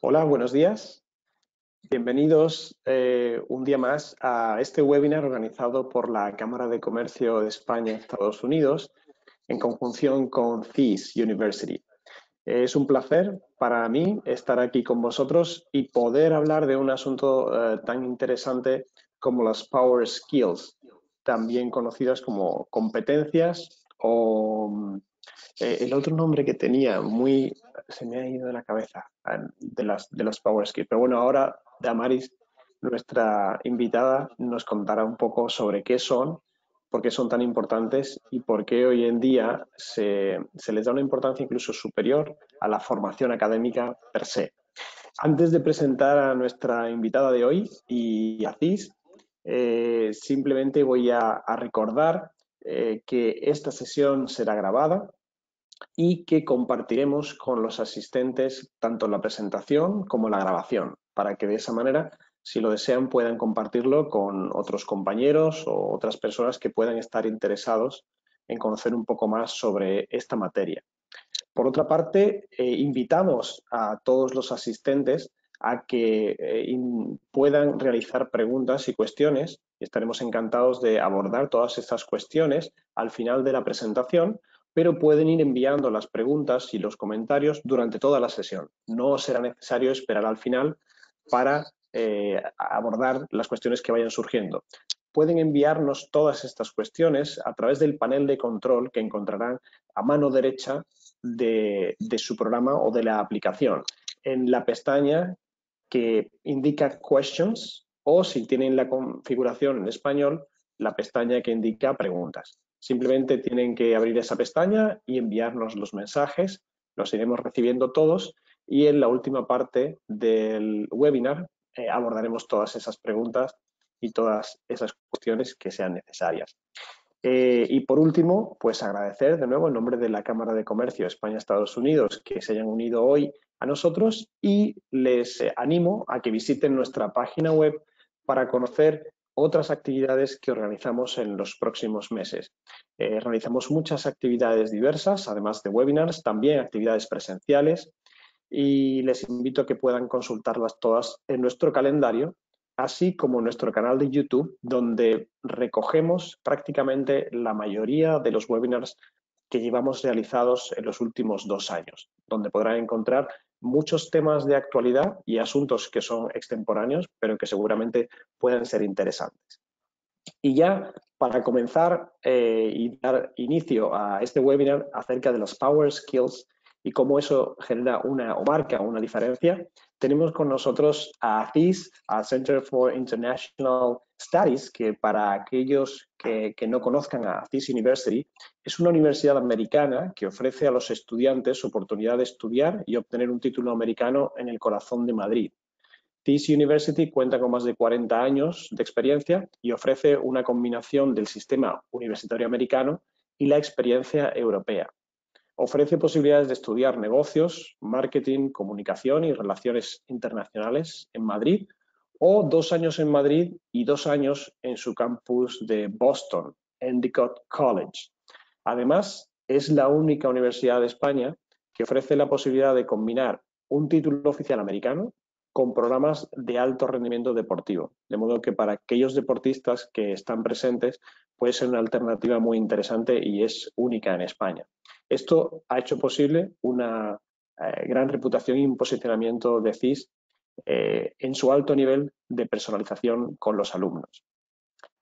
Hola, buenos días. Bienvenidos un día más a este webinar organizado por la Cámara de Comercio de España, Estados Unidos, en conjunción con Thies University. Es un placer para mí estar aquí con vosotros y poder hablar de un asunto tan interesante como las Power Skills, también conocidas como competencias o el otro nombre que tenía, se me ha ido de la cabeza, de las Power Skills. Pero bueno, ahora Damaris, nuestra invitada, nos contará un poco sobre qué son, por qué son tan importantes y por qué hoy en día se les da una importancia incluso superior a la formación académica per se. Antes de presentar a nuestra invitada de hoy y a CIS, simplemente voy a recordar que esta sesión será grabada y que compartiremos con los asistentes tanto la presentación como la grabación, para que de esa manera, si lo desean, puedan compartirlo con otros compañeros o otras personas que puedan estar interesados en conocer un poco más sobre esta materia. Por otra parte, invitamos a todos los asistentes a que puedan realizar preguntas y cuestiones y estaremos encantados de abordar todas estas cuestiones al final de la presentación, pero pueden ir enviando las preguntas y los comentarios durante toda la sesión. No será necesario esperar al final para abordar las cuestiones que vayan surgiendo. Pueden enviarnos todas estas cuestiones a través del panel de control que encontrarán a mano derecha de su programa o de la aplicación. En la pestaña que indica Questions o si tienen la configuración en español, la pestaña que indica Preguntas. Simplemente tienen que abrir esa pestaña y enviarnos los mensajes, los iremos recibiendo todos y en la última parte del webinar abordaremos todas esas preguntas y todas esas cuestiones que sean necesarias. Y por último, pues agradecer de nuevo en nombre de la Cámara de Comercio España-Estados Unidos que se hayan unido hoy a nosotros y les animo a que visiten nuestra página web para conocer otras actividades que organizamos en los próximos meses. Realizamos muchas actividades diversas, además de webinars, también actividades presenciales y les invito a que puedan consultarlas todas en nuestro calendario, así como nuestro canal de YouTube, donde recogemos prácticamente la mayoría de los webinars que llevamos realizados en los últimos 2 años, donde podrán encontrar muchos temas de actualidad y asuntos que son extemporáneos, pero que seguramente puedan ser interesantes. Y ya para comenzar y dar inicio a este webinar acerca de los Power Skills y cómo eso genera o marca una diferencia, tenemos con nosotros a CIS, a Center for International Studies, que para aquellos que no conozcan a Thies University, es una universidad americana que ofrece a los estudiantes oportunidad de estudiar y obtener un título americano en el corazón de Madrid. Thies University cuenta con más de 40 años de experiencia y ofrece una combinación del sistema universitario americano y la experiencia europea. Ofrece posibilidades de estudiar negocios, marketing, comunicación y relaciones internacionales en Madrid o 2 años en Madrid y 2 años en su campus de Boston, Endicott College. Además, es la única universidad de España que ofrece la posibilidad de combinar un título oficial americano con programas de alto rendimiento deportivo. De modo que para aquellos deportistas que están presentes puede ser una alternativa muy interesante y es única en España. Esto ha hecho posible una gran reputación y un posicionamiento de CIS en su alto nivel de personalización con los alumnos.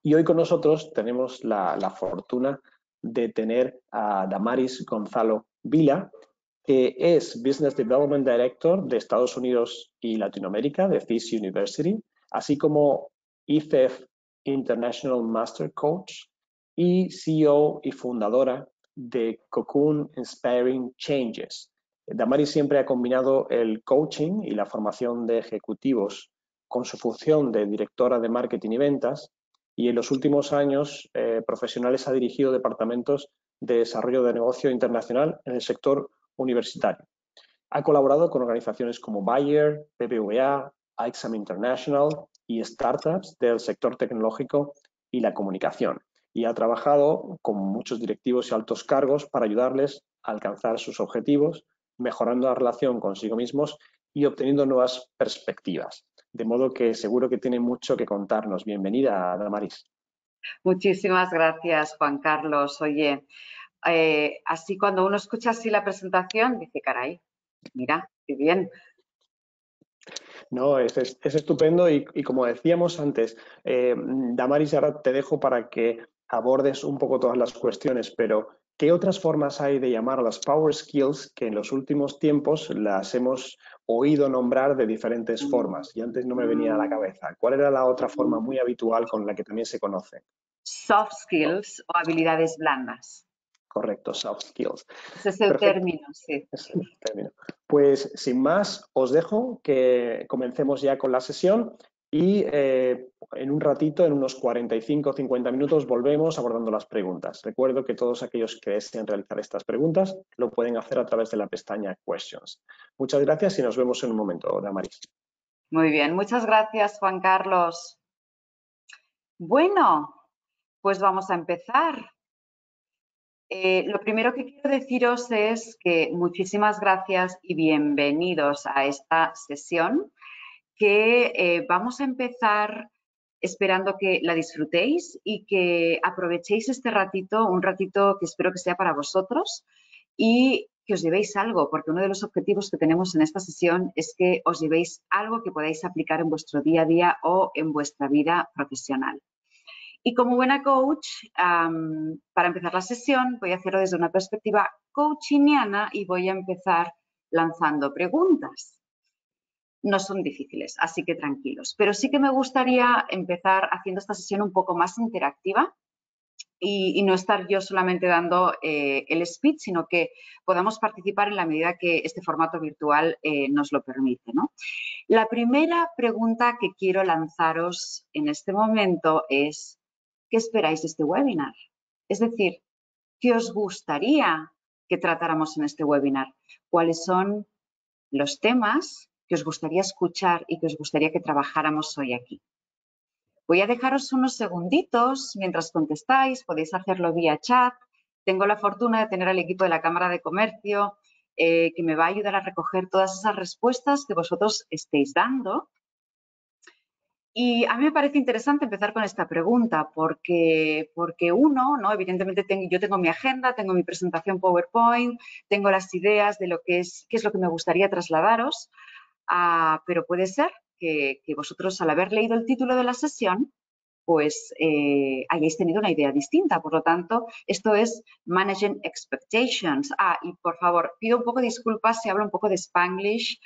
Y hoy con nosotros tenemos la fortuna de tener a Damaris Gonzalo Vila, que es Business Development Director de Estados Unidos y Latinoamérica de Thies University, así como IFEF International Master Coach y CEO y fundadora de Cocoon Inspiring Changes. Damaris siempre ha combinado el coaching y la formación de ejecutivos con su función de directora de marketing y ventas, y en los últimos años profesionales ha dirigido departamentos de desarrollo de negocio internacional en el sector universitario. Ha colaborado con organizaciones como Bayer, BBVA, IXAM International y startups del sector tecnológico y la comunicación. Y ha trabajado con muchos directivos y altos cargos para ayudarles a alcanzar sus objetivos, mejorando la relación consigo mismos y obteniendo nuevas perspectivas. De modo que seguro que tiene mucho que contarnos. Bienvenida, Damaris. Muchísimas gracias, Juan Carlos. Oye, así cuando uno escucha así la presentación, dice, caray, mira, qué bien. No, es estupendo y como decíamos antes, Damaris, ahora te dejo para que abordes un poco todas las cuestiones, pero ¿qué otras formas hay de llamar a las Power Skills que en los últimos tiempos las hemos oído nombrar de diferentes formas? Y antes no me venía a la cabeza. ¿Cuál era la otra forma muy habitual con la que también se conoce? Soft skills o habilidades blandas. Correcto, soft skills. Ese es el Perfecto. término, sí. Es el término. Pues sin más, os dejo que comencemos ya con la sesión y en un ratito, en unos 45 o 50 minutos, volvemos abordando las preguntas. Recuerdo que todos aquellos que deseen realizar estas preguntas lo pueden hacer a través de la pestaña Questions. Muchas gracias y nos vemos en un momento, Damaris. Muy bien, muchas gracias, Juan Carlos. Bueno, pues vamos a empezar. Lo primero que quiero deciros es que muchísimas gracias y bienvenidos a esta sesión que vamos a empezar esperando que la disfrutéis y que aprovechéis este ratito, un ratito que espero que sea para vosotros y que os llevéis algo, porque uno de los objetivos que tenemos en esta sesión es que os llevéis algo que podáis aplicar en vuestro día a día o en vuestra vida profesional. Y como buena coach, para empezar la sesión voy a hacerlo desde una perspectiva coachiniana y voy a empezar lanzando preguntas. No son difíciles, así que tranquilos. Pero sí que me gustaría empezar haciendo esta sesión un poco más interactiva y no estar yo solamente dando el speech, sino que podamos participar en la medida que este formato virtual nos lo permite, ¿no? La primera pregunta que quiero lanzaros en este momento es, ¿qué esperáis de este webinar? Es decir, ¿qué os gustaría que tratáramos en este webinar? ¿Cuáles son los temas que os gustaría escuchar y que os gustaría que trabajáramos hoy aquí? Voy a dejaros unos segunditos mientras contestáis, podéis hacerlo vía chat. Tengo la fortuna de tener al equipo de la Cámara de Comercio que me va a ayudar a recoger todas esas respuestas que vosotros estéis dando. Y a mí me parece interesante empezar con esta pregunta porque uno, ¿no? Evidentemente yo tengo mi agenda, tengo mi presentación PowerPoint, tengo las ideas de qué es lo que me gustaría trasladaros, pero puede ser que vosotros al haber leído el título de la sesión pues hayáis tenido una idea distinta. Por lo tanto, esto es Managing Expectations. Y por favor, pido un poco de disculpas si hablo un poco de Spanglish,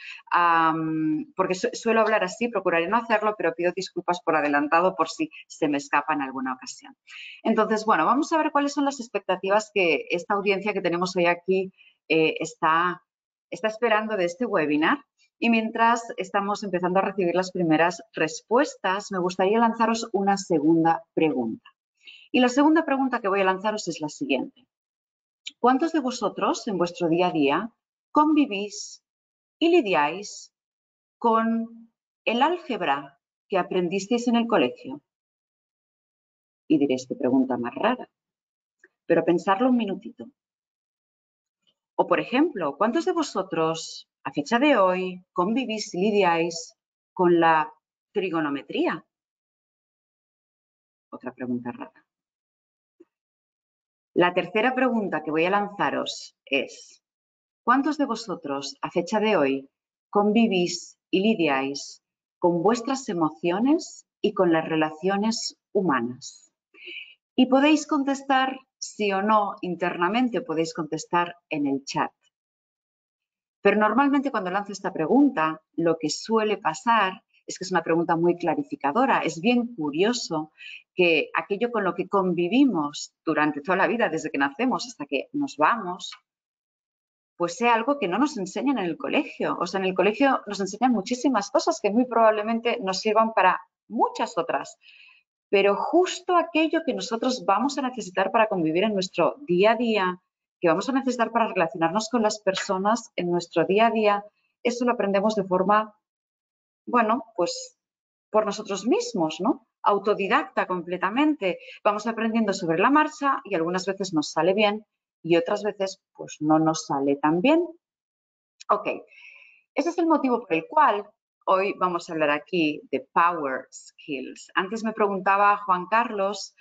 porque suelo hablar así, procuraré no hacerlo, pero pido disculpas por adelantado por si se me escapa en alguna ocasión. Entonces, bueno, vamos a ver cuáles son las expectativas que esta audiencia que tenemos hoy aquí está esperando de este webinar. Y mientras estamos empezando a recibir las primeras respuestas, me gustaría lanzaros una segunda pregunta. Y la segunda pregunta que voy a lanzaros es la siguiente. ¿Cuántos de vosotros en vuestro día a día convivís y lidiáis con el álgebra que aprendisteis en el colegio? Y diréis, qué pregunta más rara. Pero pensarlo un minutito. O, por ejemplo, ¿cuántos de vosotros, a fecha de hoy, convivís y lidiáis con la trigonometría? Otra pregunta rara. La tercera pregunta que voy a lanzaros es, ¿cuántos de vosotros, a fecha de hoy, convivís y lidiáis con vuestras emociones y con las relaciones humanas? Y podéis contestar sí o no internamente, podéis contestar en el chat. Pero normalmente cuando lanzo esta pregunta, lo que suele pasar es que es una pregunta muy clarificadora. Es bien curioso que aquello con lo que convivimos durante toda la vida, desde que nacemos hasta que nos vamos, pues sea algo que no nos enseñan en el colegio. O sea, en el colegio nos enseñan muchísimas cosas que muy probablemente nos sirvan para muchas otras. Pero justo aquello que nosotros vamos a necesitar para convivir en nuestro día a día, que vamos a necesitar para relacionarnos con las personas en nuestro día a día, eso lo aprendemos de forma, bueno, pues por nosotros mismos, ¿no? Autodidacta completamente. Vamos aprendiendo sobre la marcha y algunas veces nos sale bien y otras veces pues no nos sale tan bien. Ok, Ese es el motivo por el cual hoy vamos a hablar aquí de Power Skills. Antes me preguntaba Juan Carlos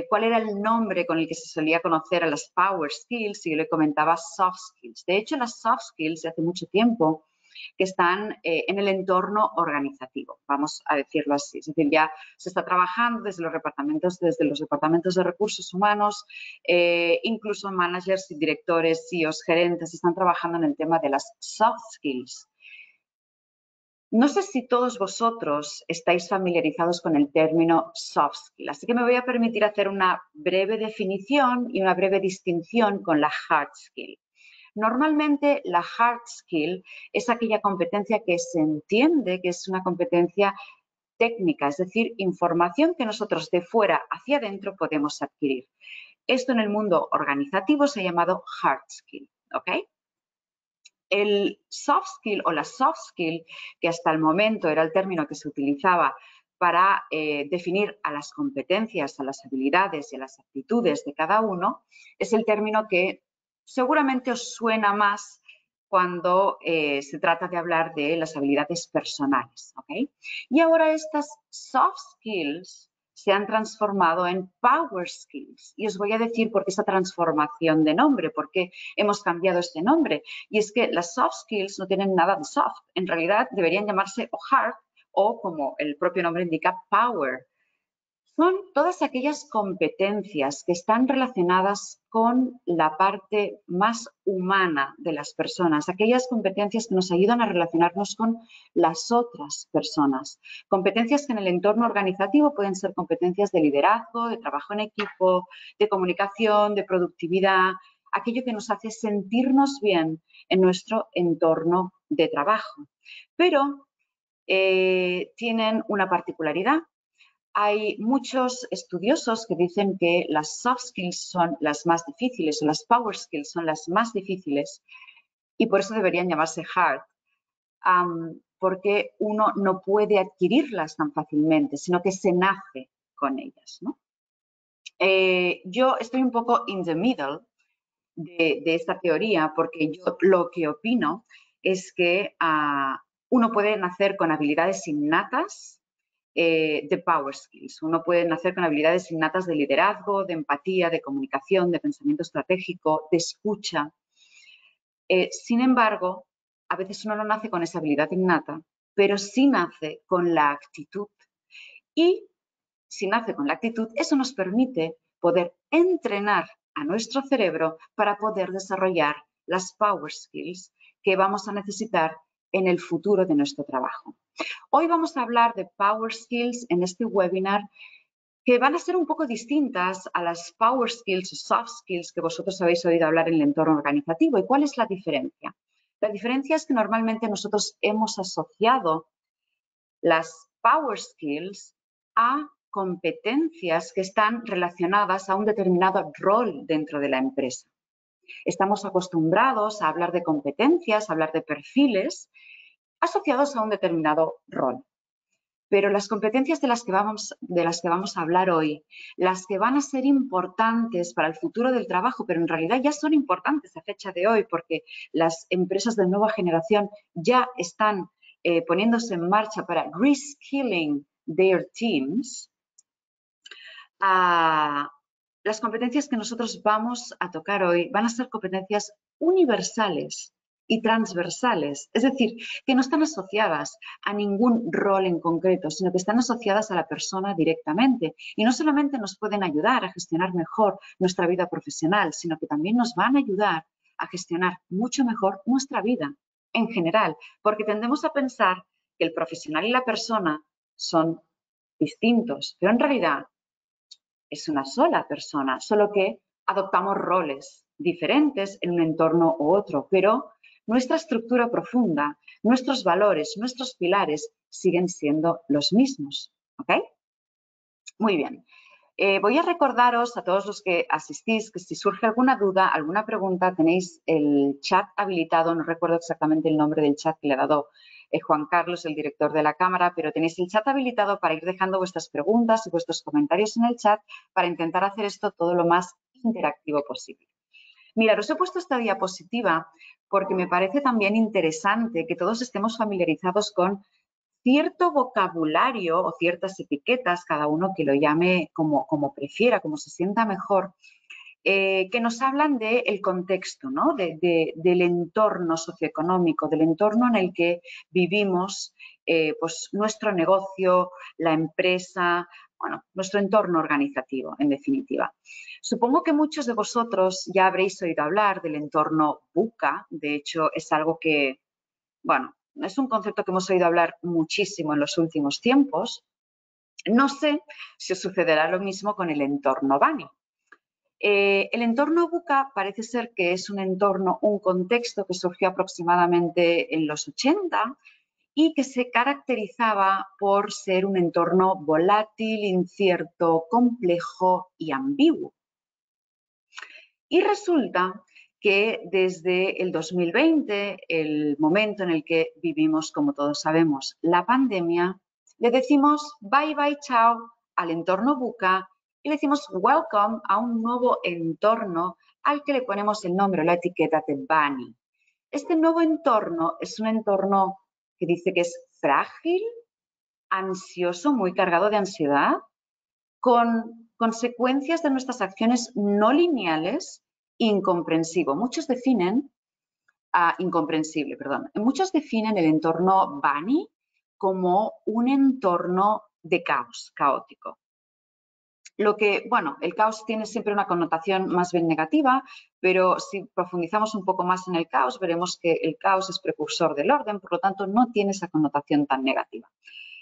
cuál era el nombre con el que se solía conocer a las Power Skills y yo le comentaba Soft Skills. De hecho, las Soft Skills de hace mucho tiempo que están en el entorno organizativo, vamos a decirlo así. Es decir, ya se está trabajando desde los departamentos de recursos humanos, incluso managers y directores, CEOs, gerentes, están trabajando en el tema de las soft skills. No sé si todos vosotros estáis familiarizados con el término soft skill, así que me voy a permitir hacer una breve definición y una breve distinción con la hard skill. Normalmente la hard skill es aquella competencia que se entiende que es una competencia técnica, es decir, información que nosotros de fuera hacia adentro podemos adquirir. Esto en el mundo organizativo se ha llamado hard skill, ¿ok? El soft skill o la soft skill, que hasta el momento era el término que se utilizaba para definir a las competencias, a las habilidades y a las aptitudes de cada uno, es el término que seguramente os suena más cuando se trata de hablar de las habilidades personales, ¿ok? Y ahora estas soft skills se han transformado en Power Skills. Y os voy a decir por qué esa transformación de nombre, por qué hemos cambiado este nombre. Y es que las soft skills no tienen nada de soft. En realidad deberían llamarse o hard o, como el propio nombre indica, power. Son todas aquellas competencias que están relacionadas con la parte más humana de las personas, aquellas competencias que nos ayudan a relacionarnos con las otras personas. Competencias que en el entorno organizativo pueden ser competencias de liderazgo, de trabajo en equipo, de comunicación, de productividad, aquello que nos hace sentirnos bien en nuestro entorno de trabajo. Pero tienen una particularidad. Hay muchos estudiosos que dicen que las soft skills son las más difíciles o las power skills son las más difíciles y por eso deberían llamarse hard, porque uno no puede adquirirlas tan fácilmente, sino que se nace con ellas, ¿no? Yo estoy un poco in the middle de esta teoría porque yo lo que opino es que uno puede nacer con habilidades innatas de power skills. Uno puede nacer con habilidades innatas de liderazgo, de empatía, de comunicación, de pensamiento estratégico, de escucha. Sin embargo, a veces uno no nace con esa habilidad innata, pero sí nace con la actitud. Y si nace con la actitud, eso nos permite poder entrenar a nuestro cerebro para poder desarrollar las power skills que vamos a necesitar en el futuro de nuestro trabajo. Hoy vamos a hablar de Power Skills en este webinar que van a ser un poco distintas a las Power Skills o Soft Skills que vosotros habéis oído hablar en el entorno organizativo. ¿Y cuál es la diferencia? La diferencia es que normalmente nosotros hemos asociado las Power Skills a competencias que están relacionadas a un determinado rol dentro de la empresa. Estamos acostumbrados a hablar de competencias, a hablar de perfiles asociados a un determinado rol. Pero las competencias de las que vamos a hablar hoy, las que van a ser importantes para el futuro del trabajo, pero en realidad ya son importantes a fecha de hoy porque las empresas de nueva generación ya están poniéndose en marcha para reskilling their teams. Las competencias que nosotros vamos a tocar hoy van a ser competencias universales y transversales, es decir, que no están asociadas a ningún rol en concreto, sino que están asociadas a la persona directamente. Y no solamente nos pueden ayudar a gestionar mejor nuestra vida profesional, sino que también nos van a ayudar a gestionar mucho mejor nuestra vida en general, porque tendemos a pensar que el profesional y la persona son distintos, pero en realidad es una sola persona, solo que adoptamos roles diferentes en un entorno u otro, pero nuestra estructura profunda, nuestros valores, nuestros pilares siguen siendo los mismos. ¿Ok? Muy bien. Voy a recordaros a todos los que asistís que si surge alguna duda, alguna pregunta, tenéis el chat habilitado. No recuerdo exactamente el nombre del chat que le ha dado Juan Carlos, el director de la Cámara, pero tenéis el chat habilitado para ir dejando vuestras preguntas y vuestros comentarios en el chat para intentar hacer esto todo lo más interactivo posible. Mirad, os he puesto esta diapositiva porque me parece también interesante que todos estemos familiarizados con cierto vocabulario o ciertas etiquetas, cada uno que lo llame como prefiera, como se sienta mejor, que nos hablan del contexto, ¿no? Del entorno socioeconómico, del entorno en el que vivimos, pues nuestro negocio, la empresa, bueno, nuestro entorno organizativo, en definitiva. Supongo que muchos de vosotros ya habréis oído hablar del entorno VUCA. De hecho, es algo que, bueno, es un concepto que hemos oído hablar muchísimo en los últimos tiempos. No sé si os sucederá lo mismo con el entorno BANI. El entorno VUCA parece ser que es un entorno, un contexto que surgió aproximadamente en los 80 y que se caracterizaba por ser un entorno volátil, incierto, complejo y ambiguo. Y resulta que desde el 2020, el momento en el que vivimos, como todos sabemos, la pandemia, le decimos bye bye, chao al entorno VUCA y le decimos welcome a un nuevo entorno al que le ponemos el nombre o la etiqueta de BANI. Este nuevo entorno es un entorno que dice que es frágil, ansioso, muy cargado de ansiedad, con consecuencias de nuestras acciones no lineales, incomprensible. Muchos definen el entorno BANI como un entorno de caos, caótico. Lo que, bueno, el caos tiene siempre una connotación más bien negativa, pero si profundizamos un poco más en el caos, veremos que el caos es precursor del orden, por lo tanto, no tiene esa connotación tan negativa.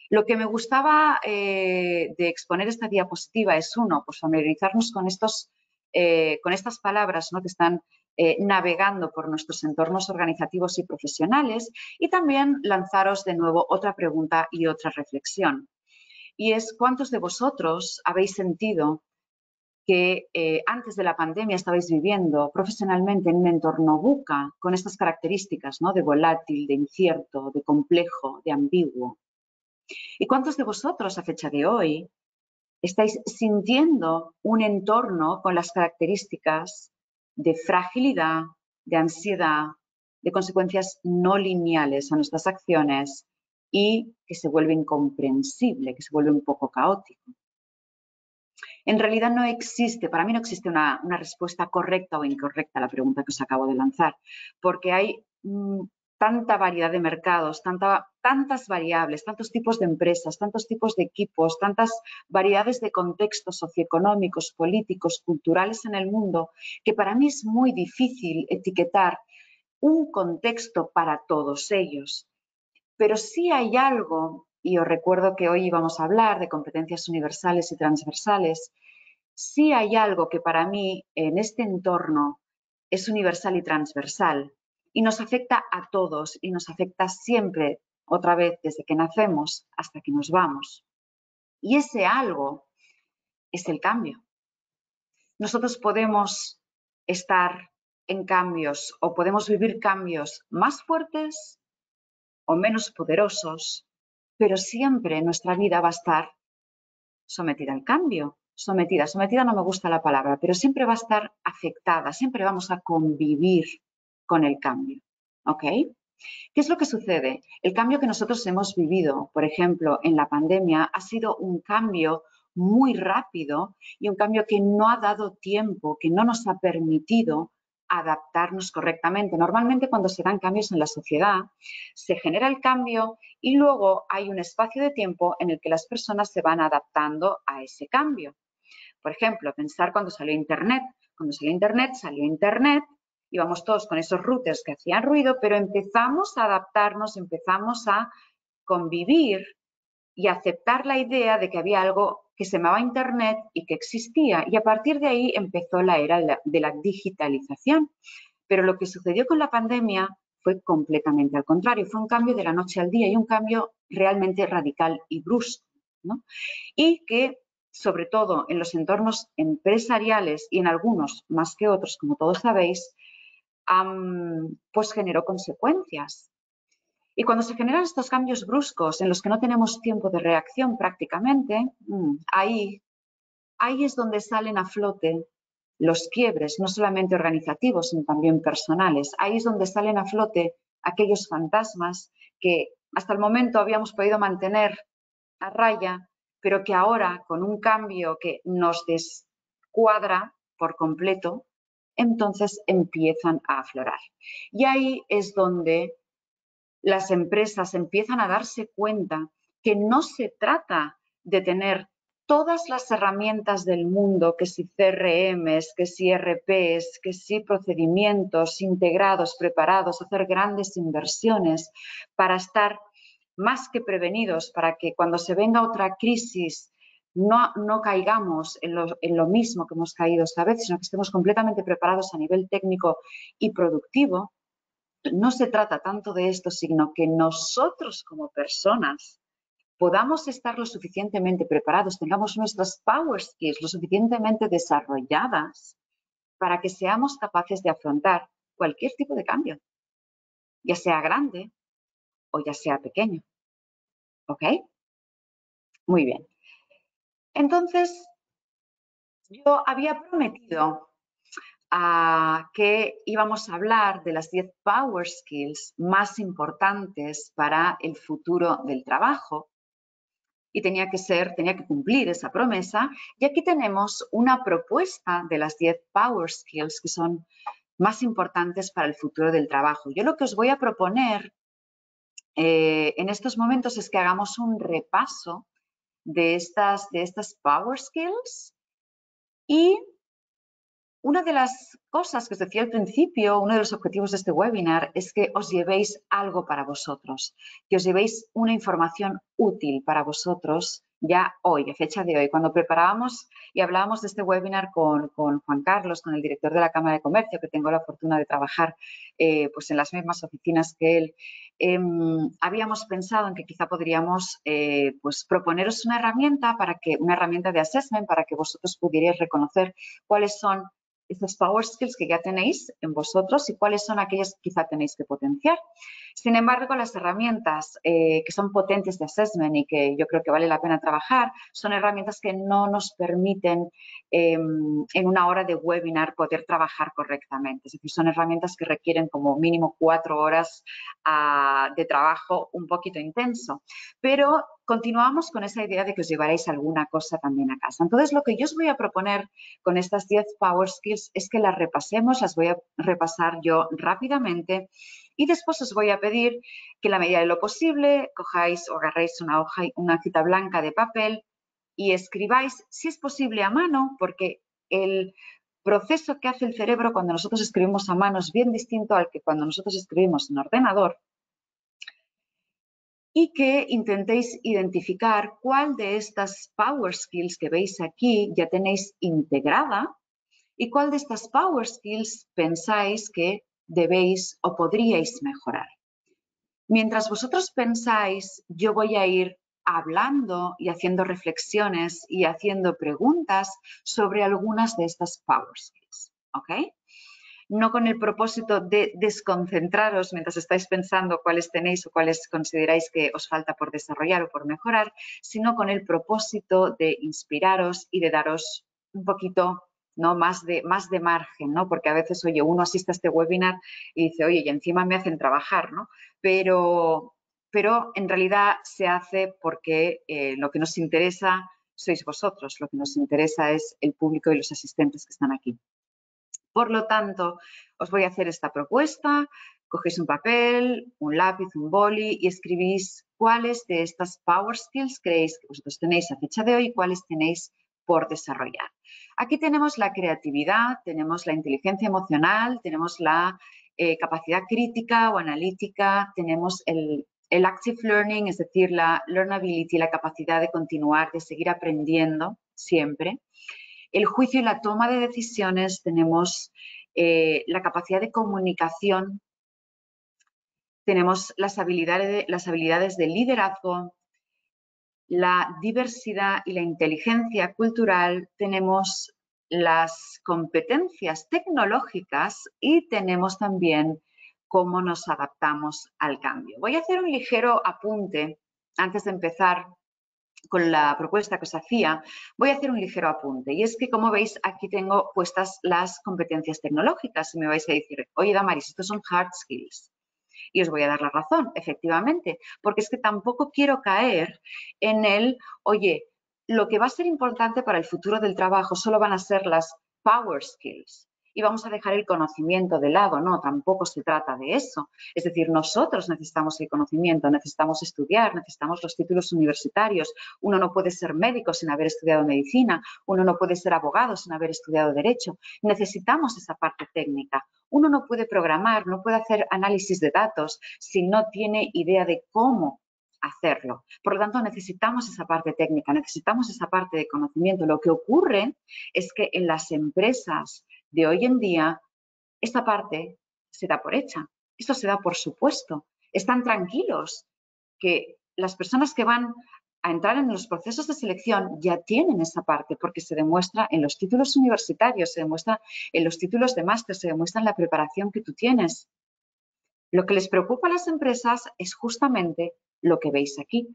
Lo que me gustaba de exponer esta diapositiva es, uno, pues familiarizarnos con estas palabras, ¿no?, que están navegando por nuestros entornos organizativos y profesionales, y también lanzaros de nuevo otra pregunta y otra reflexión. Y es, ¿cuántos de vosotros habéis sentido que antes de la pandemia estabais viviendo profesionalmente en un entorno VUCA con estas características, ¿no?, de volátil, de incierto, de complejo, de ambiguo? ¿Y cuántos de vosotros a fecha de hoy estáis sintiendo un entorno con las características de fragilidad, de ansiedad, de consecuencias no lineales a nuestras acciones y que se vuelve incomprensible, que se vuelve un poco caótico? En realidad no existe, para mí no existe una respuesta correcta o incorrecta a la pregunta que os acabo de lanzar, porque hay tanta variedad de mercados, tantas variables, tantos tipos de empresas, tantos tipos de equipos, tantas variedades de contextos socioeconómicos, políticos, culturales en el mundo, que para mí es muy difícil etiquetar un contexto para todos ellos. Pero sí hay algo, y os recuerdo que hoy íbamos a hablar de competencias universales y transversales, sí hay algo que para mí en este entorno es universal y transversal y nos afecta a todos y nos afecta siempre, otra vez, desde que nacemos hasta que nos vamos. Y ese algo es el cambio. Nosotros podemos estar en cambios o podemos vivir cambios más fuertes o menos poderosos, pero siempre nuestra vida va a estar sometida al cambio. Sometida no me gusta la palabra, pero siempre va a estar afectada, siempre vamos a convivir con el cambio, ¿ok? ¿Qué es lo que sucede? El cambio que nosotros hemos vivido, por ejemplo, en la pandemia, ha sido un cambio muy rápido y un cambio que no ha dado tiempo, que no nos ha permitido adaptarnos correctamente. Normalmente cuando se dan cambios en la sociedad, se genera el cambio y luego hay un espacio de tiempo en el que las personas se van adaptando a ese cambio. Por ejemplo, pensar cuando salió Internet. Cuando salió Internet, íbamos todos con esos routers que hacían ruido, pero empezamos a adaptarnos, empezamos a convivir y a aceptar la idea de que había algo que se llamaba Internet y que existía. Y a partir de ahí empezó la era de la digitalización. Pero lo que sucedió con la pandemia fue completamente al contrario. Fue un cambio de la noche al día y un cambio realmente radical y brusco, ¿no? Y que, sobre todo en los entornos empresariales y en algunos más que otros, como todos sabéis, pues generó consecuencias. Y cuando se generan estos cambios bruscos en los que no tenemos tiempo de reacción prácticamente, ahí es donde salen a flote los quiebres, no solamente organizativos, sino también personales. Ahí es donde salen a flote aquellos fantasmas que hasta el momento habíamos podido mantener a raya, pero que ahora, con un cambio que nos descuadra por completo, entonces empiezan a aflorar. Y ahí es donde las empresas empiezan a darse cuenta que no se trata de tener todas las herramientas del mundo, que si CRMs, que si ERPs, que si procedimientos integrados, preparados, hacer grandes inversiones para estar más que prevenidos, para que cuando se venga otra crisis no caigamos en lo mismo que hemos caído esta vez, sino que estemos completamente preparados a nivel técnico y productivo. No se trata tanto de esto, sino que nosotros como personas podamos estar lo suficientemente preparados, tengamos nuestras power skills lo suficientemente desarrolladas para que seamos capaces de afrontar cualquier tipo de cambio, ya sea grande o ya sea pequeño. ¿Ok? Muy bien. Entonces, yo había prometido que íbamos a hablar de las 10 power skills más importantes para el futuro del trabajo y tenía que cumplir esa promesa. Y aquí tenemos una propuesta de las 10 power skills que son más importantes para el futuro del trabajo. Yo lo que os voy a proponer en estos momentos es que hagamos un repaso de estas power skills. Y una de las cosas que os decía al principio, uno de los objetivos de este webinar es que os llevéis algo para vosotros, que os llevéis una información útil para vosotros ya hoy, a fecha de hoy. Cuando preparábamos y hablábamos de este webinar con Juan Carlos, con el director de la Cámara de Comercio, que tengo la fortuna de trabajar pues en las mismas oficinas que él, habíamos pensado en que quizá podríamos pues proponeros una herramienta de assessment para que vosotros pudierais reconocer cuáles son esas power skills que ya tenéis en vosotros y cuáles son aquellas que quizá tenéis que potenciar. Sin embargo, las herramientas que son potentes de assessment y que yo creo que vale la pena trabajar son herramientas que no nos permiten en una hora de webinar poder trabajar correctamente. Es decir, son herramientas que requieren como mínimo 4 horas de trabajo un poquito intenso. Pero continuamos con esa idea de que os llevaréis alguna cosa también a casa. Entonces, lo que yo os voy a proponer con estas 10 power skills es que las repasemos, las voy a repasar yo rápidamente y después os voy a pedir que en la medida de lo posible cojáis o agarréis una hoja, una cita blanca de papel y escribáis, si es posible a mano, porque el proceso que hace el cerebro cuando nosotros escribimos a mano es bien distinto al que cuando nosotros escribimos en ordenador, y que intentéis identificar cuál de estas power skills que veis aquí ya tenéis integrada y cuál de estas power skills pensáis que debéis o podríais mejorar. Mientras vosotros pensáis, yo voy a ir hablando y haciendo reflexiones y haciendo preguntas sobre algunas de estas power skills, ¿ok? No con el propósito de desconcentraros mientras estáis pensando cuáles tenéis o cuáles consideráis que os falta por desarrollar o por mejorar, sino con el propósito de inspiraros y de daros un poquito, ¿no?, más de margen, ¿no? Porque a veces, oye, uno asiste a este webinar y dice, oye, y encima me hacen trabajar, ¿no? Pero en realidad se hace porque lo que nos interesa sois vosotros, lo que nos interesa es el público y los asistentes que están aquí. Por lo tanto, os voy a hacer esta propuesta, cogéis un papel, un lápiz, un boli y escribís cuáles de estas power skills creéis que vosotros tenéis a fecha de hoy y cuáles tenéis por desarrollar. Aquí tenemos la creatividad, tenemos la inteligencia emocional, tenemos la capacidad crítica o analítica, tenemos el active learning, es decir, la learnability, la capacidad de continuar, de seguir aprendiendo siempre. El juicio y la toma de decisiones, tenemos la capacidad de comunicación, tenemos las habilidades de liderazgo, la diversidad y la inteligencia cultural, tenemos las competencias tecnológicas y tenemos también cómo nos adaptamos al cambio. Voy a hacer un ligero apunte antes de empezar con la propuesta que os hacía, voy a hacer un ligero apunte. Y es que, como veis, aquí tengo puestas las competencias tecnológicas. Y me vais a decir, oye, Damaris, estos son hard skills. Y os voy a dar la razón, efectivamente, porque es que tampoco quiero caer en el, oye, lo que va a ser importante para el futuro del trabajo solo van a ser las power skills y vamos a dejar el conocimiento de lado. No, tampoco se trata de eso. Es decir, nosotros necesitamos el conocimiento, necesitamos estudiar, necesitamos los títulos universitarios. Uno no puede ser médico sin haber estudiado medicina, uno no puede ser abogado sin haber estudiado derecho. Necesitamos esa parte técnica. Uno no puede programar, no puede hacer análisis de datos si no tiene idea de cómo hacerlo. Por lo tanto, necesitamos esa parte técnica, necesitamos esa parte de conocimiento. Lo que ocurre es que en las empresas de hoy en día, esta parte se da por hecha. Esto se da por supuesto. Están tranquilos que las personas que van a entrar en los procesos de selección ya tienen esa parte porque se demuestra en los títulos universitarios, se demuestra en los títulos de máster, se demuestra en la preparación que tú tienes. Lo que les preocupa a las empresas es justamente lo que veis aquí,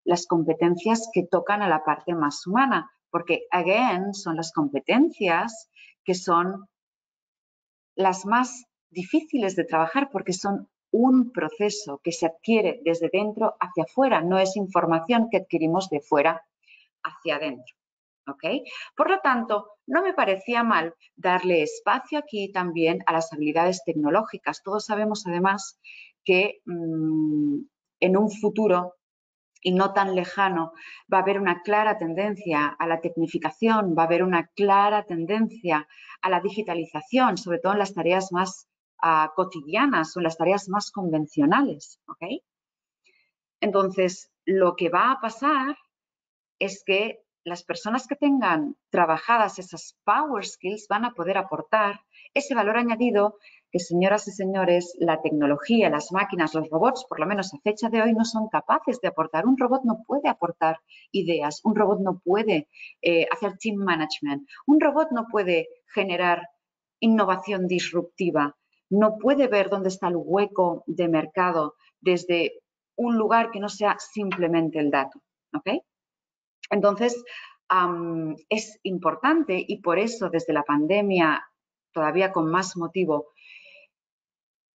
las competencias que tocan a la parte más humana, porque, again, son las competencias que son las más difíciles de trabajar porque son un proceso que se adquiere desde dentro hacia afuera, no es información que adquirimos de fuera hacia adentro. ¿Ok? Por lo tanto, no me parecía mal darle espacio aquí también a las habilidades tecnológicas. Todos sabemos además que en un futuro y no tan lejano va a haber una clara tendencia a la tecnificación, va a haber una clara tendencia a la digitalización, sobre todo en las tareas más cotidianas o en las tareas más convencionales. ¿Ok? Entonces, lo que va a pasar es que las personas que tengan trabajadas esas power skills van a poder aportar ese valor añadido que, señoras y señores, la tecnología, las máquinas, los robots, por lo menos a fecha de hoy, no son capaces de aportar. Un robot no puede aportar ideas, un robot no puede hacer team management, un robot no puede generar innovación disruptiva, no puede ver dónde está el hueco de mercado desde un lugar que no sea simplemente el dato. ¿Ok? Entonces, es importante y por eso desde la pandemia, todavía con más motivo,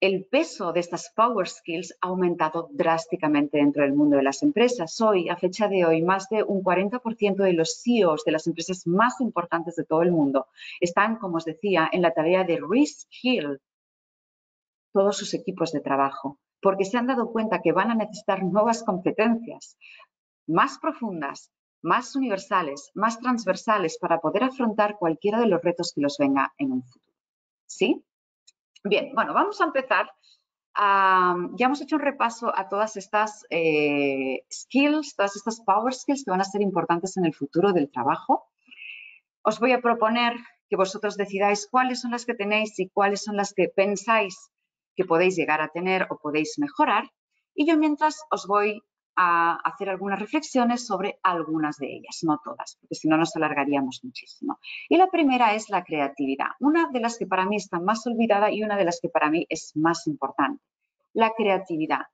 el peso de estas power skills ha aumentado drásticamente dentro del mundo de las empresas. Hoy, a fecha de hoy, más de un 40% de los CEOs de las empresas más importantes de todo el mundo están, como os decía, en la tarea de reskill todos sus equipos de trabajo, porque se han dado cuenta que van a necesitar nuevas competencias más profundas, más universales, más transversales para poder afrontar cualquiera de los retos que los venga en un futuro. ¿Sí? Bien, bueno, vamos a empezar. Ya hemos hecho un repaso a todas estas skills, todas estas power skills que van a ser importantes en el futuro del trabajo. Os voy a proponer que vosotros decidáis cuáles son las que tenéis y cuáles son las que pensáis que podéis llegar a tener o podéis mejorar. Y yo mientras os voy a hacer algunas reflexiones sobre algunas de ellas, no todas, porque si no nos alargaríamos muchísimo. Y la primera es la creatividad, una de las que para mí está más olvidada y una de las que para mí es más importante. La creatividad.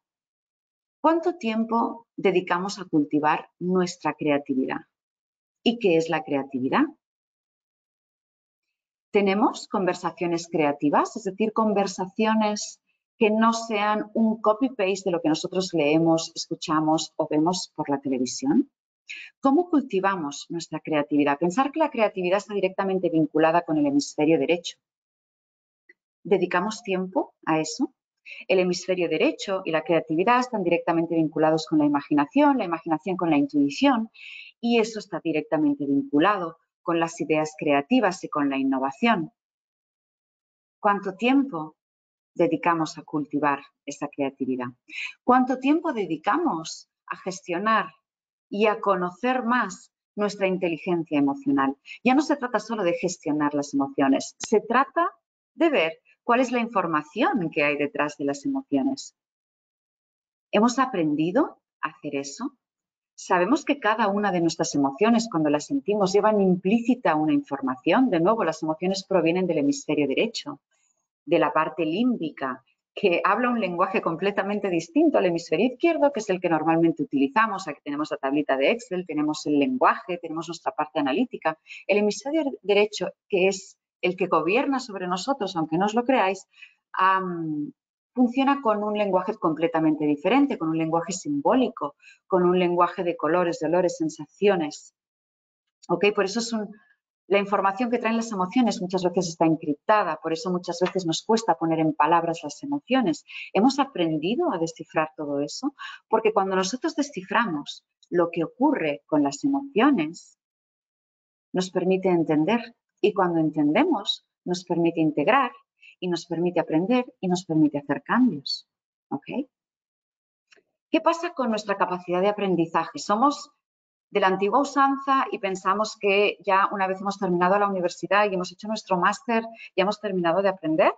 ¿Cuánto tiempo dedicamos a cultivar nuestra creatividad? ¿Y qué es la creatividad? ¿Tenemos conversaciones creativas? Es decir, conversaciones que no sean un copy-paste de lo que nosotros leemos, escuchamos o vemos por la televisión. ¿Cómo cultivamos nuestra creatividad? Pensar que la creatividad está directamente vinculada con el hemisferio derecho. ¿Dedicamos tiempo a eso? El hemisferio derecho y la creatividad están directamente vinculados con la imaginación con la intuición, y eso está directamente vinculado con las ideas creativas y con la innovación. ¿Cuánto tiempo dedicamos a cultivar esa creatividad? ¿Cuánto tiempo dedicamos a gestionar y a conocer más nuestra inteligencia emocional? Ya no se trata solo de gestionar las emociones, se trata de ver cuál es la información que hay detrás de las emociones. ¿Hemos aprendido a hacer eso? Sabemos que cada una de nuestras emociones, cuando las sentimos, llevan implícita una información. De nuevo, las emociones provienen del hemisferio derecho, de la parte límbica, que habla un lenguaje completamente distinto al hemisferio izquierdo, que es el que normalmente utilizamos. Aquí tenemos la tablita de Excel, tenemos el lenguaje, tenemos nuestra parte analítica. El hemisferio derecho, que es el que gobierna sobre nosotros, aunque no os lo creáis, funciona con un lenguaje completamente diferente, con un lenguaje simbólico, con un lenguaje de colores, de olores, sensaciones. ¿Ok? Por eso la información que traen las emociones muchas veces está encriptada, por eso muchas veces nos cuesta poner en palabras las emociones. Hemos aprendido a descifrar todo eso porque cuando nosotros desciframos lo que ocurre con las emociones, nos permite entender, y cuando entendemos nos permite integrar y nos permite aprender y nos permite hacer cambios. ¿Ok? ¿Qué pasa con nuestra capacidad de aprendizaje? Somos de la antigua usanza y pensamos que ya una vez hemos terminado la universidad y hemos hecho nuestro máster, ya hemos terminado de aprender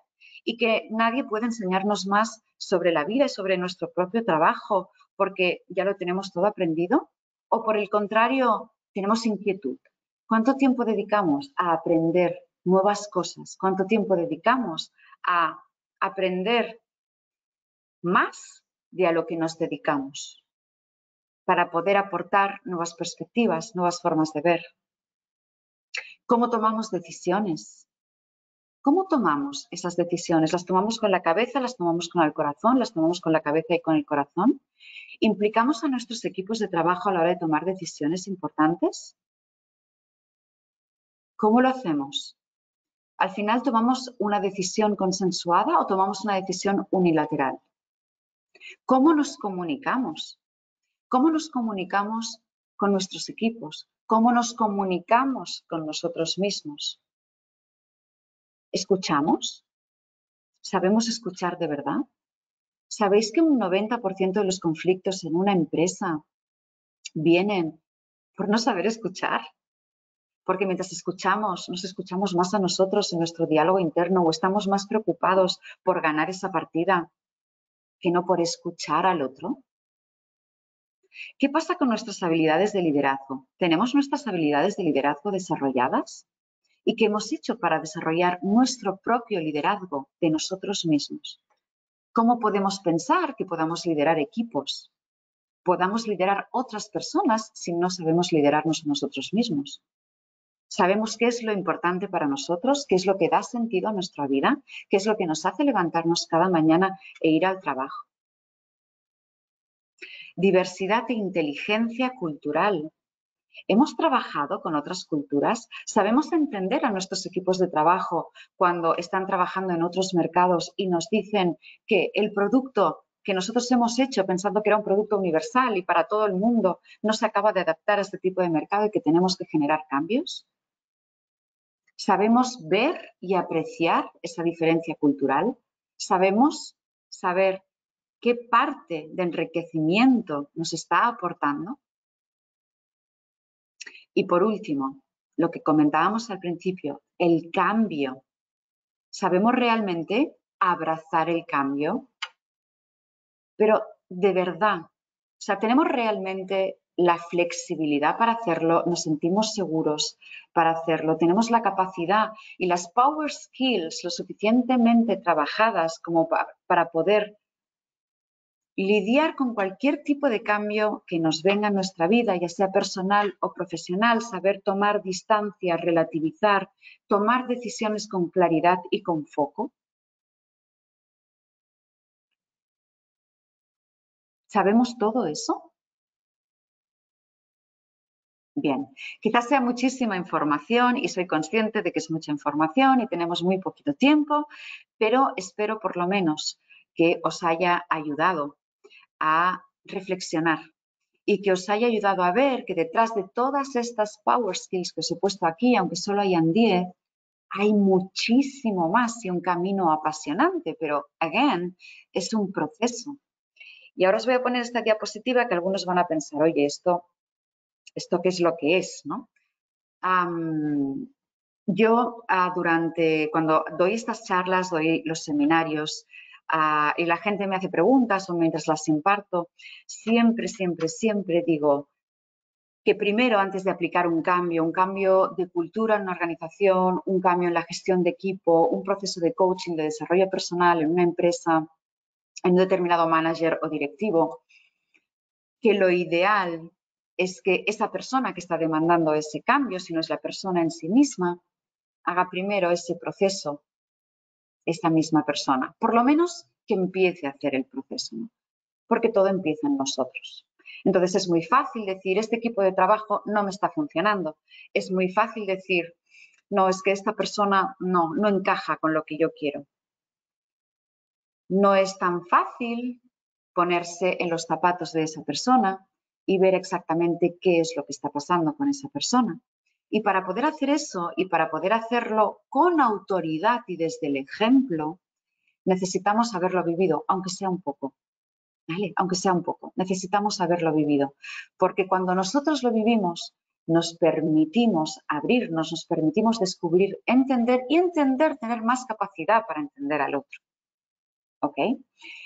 y que nadie puede enseñarnos más sobre la vida y sobre nuestro propio trabajo porque ya lo tenemos todo aprendido. O por el contrario, tenemos inquietud. ¿Cuánto tiempo dedicamos a aprender nuevas cosas? ¿Cuánto tiempo dedicamos a aprender más de a lo que nos dedicamos, para poder aportar nuevas perspectivas, nuevas formas de ver? ¿Cómo tomamos decisiones? ¿Cómo tomamos esas decisiones? ¿Las tomamos con la cabeza, las tomamos con el corazón, las tomamos con la cabeza y con el corazón? ¿Implicamos a nuestros equipos de trabajo a la hora de tomar decisiones importantes? ¿Cómo lo hacemos? ¿Al final tomamos una decisión consensuada o tomamos una decisión unilateral? ¿Cómo nos comunicamos? ¿Cómo nos comunicamos con nuestros equipos? ¿Cómo nos comunicamos con nosotros mismos? ¿Escuchamos? ¿Sabemos escuchar de verdad? ¿Sabéis que un 90% de los conflictos en una empresa vienen por no saber escuchar? Porque mientras escuchamos, nos escuchamos más a nosotros en nuestro diálogo interno o estamos más preocupados por ganar esa partida que no por escuchar al otro. ¿Qué pasa con nuestras habilidades de liderazgo? ¿Tenemos nuestras habilidades de liderazgo desarrolladas? ¿Y qué hemos hecho para desarrollar nuestro propio liderazgo de nosotros mismos? ¿Cómo podemos pensar que podamos liderar equipos? Podamos liderar otras personas si no sabemos liderarnos a nosotros mismos. ¿Sabemos qué es lo importante para nosotros? ¿Qué es lo que da sentido a nuestra vida? ¿Qué es lo que nos hace levantarnos cada mañana e ir al trabajo? Diversidad e inteligencia cultural. ¿Hemos trabajado con otras culturas? ¿Sabemos entender a nuestros equipos de trabajo cuando están trabajando en otros mercados y nos dicen que el producto que nosotros hemos hecho pensando que era un producto universal y para todo el mundo no se acaba de adaptar a este tipo de mercado y que tenemos que generar cambios? ¿Sabemos ver y apreciar esa diferencia cultural? ¿Sabemos saber qué parte de enriquecimiento nos está aportando? Y por último, lo que comentábamos al principio, el cambio. ¿Sabemos realmente abrazar el cambio? Pero de verdad, o sea, ¿tenemos realmente la flexibilidad para hacerlo? ¿Nos sentimos seguros para hacerlo? ¿Tenemos la capacidad y las power skills lo suficientemente trabajadas como para poder lidiar con cualquier tipo de cambio que nos venga en nuestra vida, ya sea personal o profesional, saber tomar distancia, relativizar, tomar decisiones con claridad y con foco? ¿Sabemos todo eso? Bien, quizás sea muchísima información y soy consciente de que es mucha información y tenemos muy poquito tiempo, pero espero por lo menos que os haya ayudado a reflexionar y que os haya ayudado a ver que detrás de todas estas power skills que os he puesto aquí, aunque solo hayan 10, hay muchísimo más y un camino apasionante, pero, again, es un proceso. Y ahora os voy a poner esta diapositiva que algunos van a pensar, oye, ¿esto qué es lo que es, ¿no? Yo cuando doy estas charlas, doy los seminarios y la gente me hace preguntas o mientras las imparto, siempre, siempre, siempre digo que primero, antes de aplicar un cambio de cultura en una organización, un cambio en la gestión de equipo, un proceso de coaching, de desarrollo personal en una empresa, en un determinado manager o directivo, que lo ideal es que esa persona que está demandando ese cambio, si no es la persona en sí misma, haga primero ese proceso, esta misma persona. Por lo menos que empiece a hacer el proceso, ¿no? Porque todo empieza en nosotros. Entonces es muy fácil decir, este equipo de trabajo no me está funcionando. Es muy fácil decir, no, es que esta persona no encaja con lo que yo quiero. No es tan fácil ponerse en los zapatos de esa persona y ver exactamente qué es lo que está pasando con esa persona. Y para poder hacer eso y para poder hacerlo con autoridad y desde el ejemplo, necesitamos haberlo vivido, aunque sea un poco. ¿Vale? Aunque sea un poco, necesitamos haberlo vivido, porque cuando nosotros lo vivimos, nos permitimos abrirnos, nos permitimos descubrir, entender y tener más capacidad para entender al otro. ¿Ok?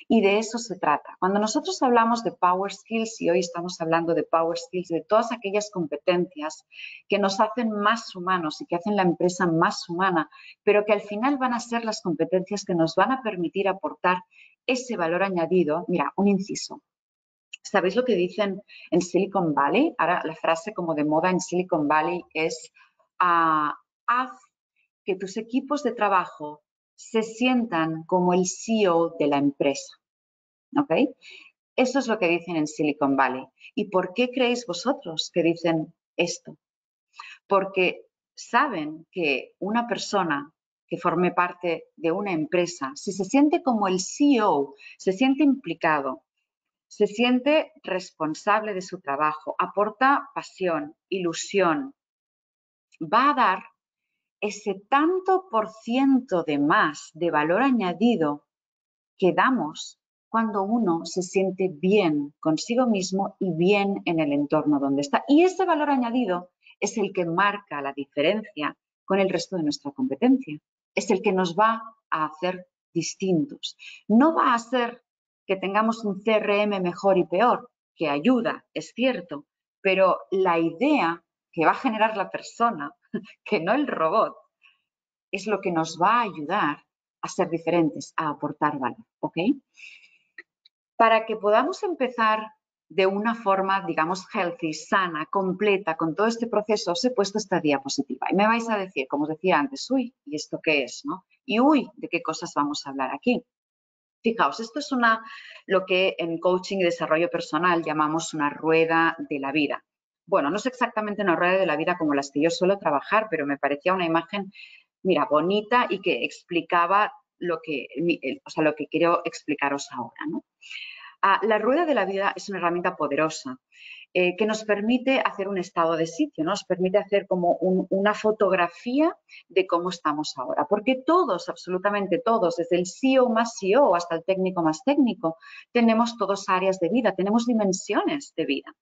Y de eso se trata. Cuando nosotros hablamos de Power Skills, y hoy estamos hablando de Power Skills, de todas aquellas competencias que nos hacen más humanos y que hacen la empresa más humana, pero que al final van a ser las competencias que nos van a permitir aportar ese valor añadido. Mira, un inciso. ¿Sabéis lo que dicen en Silicon Valley? Ahora la frase como de moda en Silicon Valley es haz que tus equipos de trabajo se sientan como el CEO de la empresa. ¿Ok? Eso es lo que dicen en Silicon Valley. ¿Y por qué creéis vosotros que dicen esto? Porque saben que una persona que forme parte de una empresa, si se siente como el CEO, se siente implicado, se siente responsable de su trabajo, aporta pasión, ilusión, va a dar ese tanto por ciento de más de valor añadido que damos cuando uno se siente bien consigo mismo y bien en el entorno donde está. Y ese valor añadido es el que marca la diferencia con el resto de nuestra competencia. Es el que nos va a hacer distintos. No va a ser que tengamos un CRM mejor y peor, que ayuda, es cierto, pero la idea que va a generar la persona, que no el robot, es lo que nos va a ayudar a ser diferentes, a aportar valor, ¿ok? Para que podamos empezar de una forma, digamos, healthy, sana, completa, con todo este proceso, os he puesto esta diapositiva. Y me vais a decir, como os decía antes, uy, ¿y esto qué es? ¿No? Y uy, ¿de qué cosas vamos a hablar aquí? Fijaos, esto es lo que en coaching y desarrollo personal llamamos una rueda de la vida. Bueno, no es exactamente una rueda de la vida como las que yo suelo trabajar, pero me parecía una imagen, mira, bonita y que explicaba lo que quiero explicaros ahora, ¿no? La rueda de la vida es una herramienta poderosa que nos permite hacer un estado de sitio, ¿no? Nos permite hacer como una fotografía de cómo estamos ahora. Porque todos, absolutamente todos, desde el CEO más CEO hasta el técnico más técnico, tenemos todas áreas de vida, tenemos dimensiones de vida.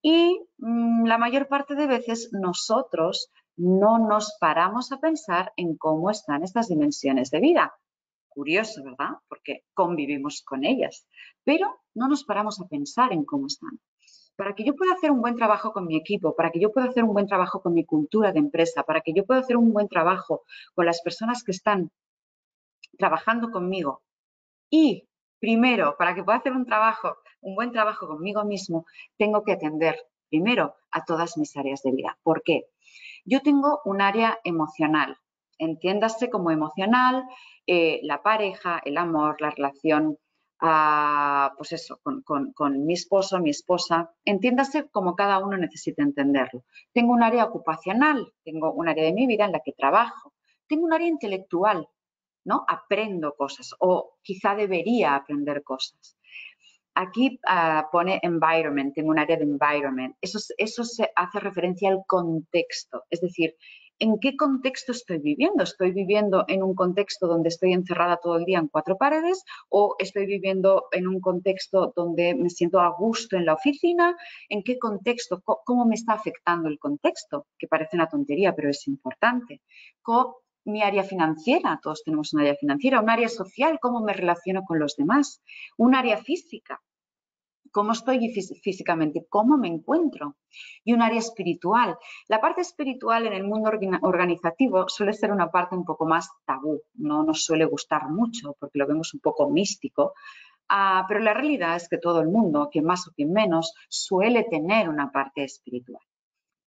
Y la mayor parte de veces nosotros no nos paramos a pensar en cómo están estas dimensiones de vida. Curioso, ¿verdad? Porque convivimos con ellas, pero no nos paramos a pensar en cómo están. Para que yo pueda hacer un buen trabajo con mi equipo, para que yo pueda hacer un buen trabajo con mi cultura de empresa, para que yo pueda hacer un buen trabajo con las personas que están trabajando conmigo y, primero, para que pueda hacer un buen trabajo conmigo mismo, tengo que atender primero a todas mis áreas de vida. ¿Por qué? Yo tengo un área emocional, entiéndase como emocional, la pareja, el amor, la relación, pues eso, con mi esposo, mi esposa, entiéndase como cada uno necesita entenderlo. Tengo un área ocupacional, tengo un área de mi vida en la que trabajo, tengo un área intelectual, ¿no? Aprendo cosas o quizá debería aprender cosas. Aquí pone environment, tengo un área de environment. Eso se hace referencia al contexto, es decir, ¿en qué contexto estoy viviendo? ¿Estoy viviendo en un contexto donde estoy encerrada todo el día en 4 paredes o estoy viviendo en un contexto donde me siento a gusto en la oficina? ¿En qué contexto? ¿Cómo me está afectando el contexto? Que parece una tontería, pero es importante. Mi área financiera, todos tenemos un área financiera, un área social, cómo me relaciono con los demás, un área física, cómo estoy físicamente, cómo me encuentro. Y un área espiritual. La parte espiritual en el mundo organizativo suele ser una parte un poco más tabú, no nos suele gustar mucho porque lo vemos un poco místico, pero la realidad es que todo el mundo, quien más o quien menos, suele tener una parte espiritual.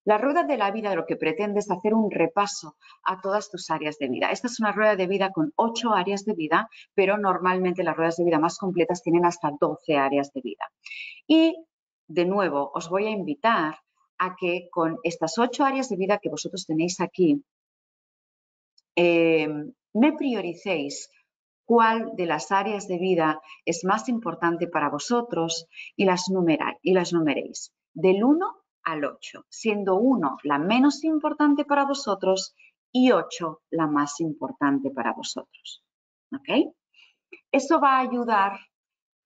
La rueda de la vida lo que pretende es hacer un repaso a todas tus áreas de vida. Esta es una rueda de vida con 8 áreas de vida, pero normalmente las ruedas de vida más completas tienen hasta 12 áreas de vida. Y, de nuevo, os voy a invitar a que con estas 8 áreas de vida que vosotros tenéis aquí, me prioricéis cuál de las áreas de vida es más importante para vosotros y las numeréis del 1 al 8, siendo 1 la menos importante para vosotros y 8 la más importante para vosotros. ¿Ok? Eso va a ayudar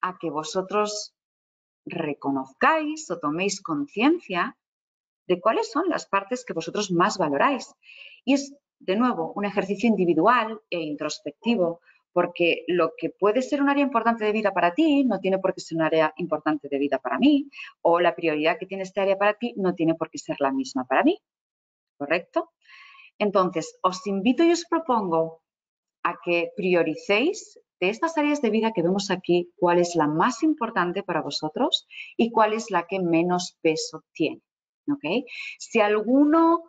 a que vosotros reconozcáis o toméis conciencia de cuáles son las partes que vosotros más valoráis. Y es, de nuevo, un ejercicio individual e introspectivo, porque lo que puede ser un área importante de vida para ti no tiene por qué ser un área importante de vida para mí, o la prioridad que tiene este área para ti no tiene por qué ser la misma para mí, ¿correcto? Entonces, os invito y os propongo a que prioricéis de estas áreas de vida que vemos aquí cuál es la más importante para vosotros y cuál es la que menos peso tiene. ¿Okay? Si alguno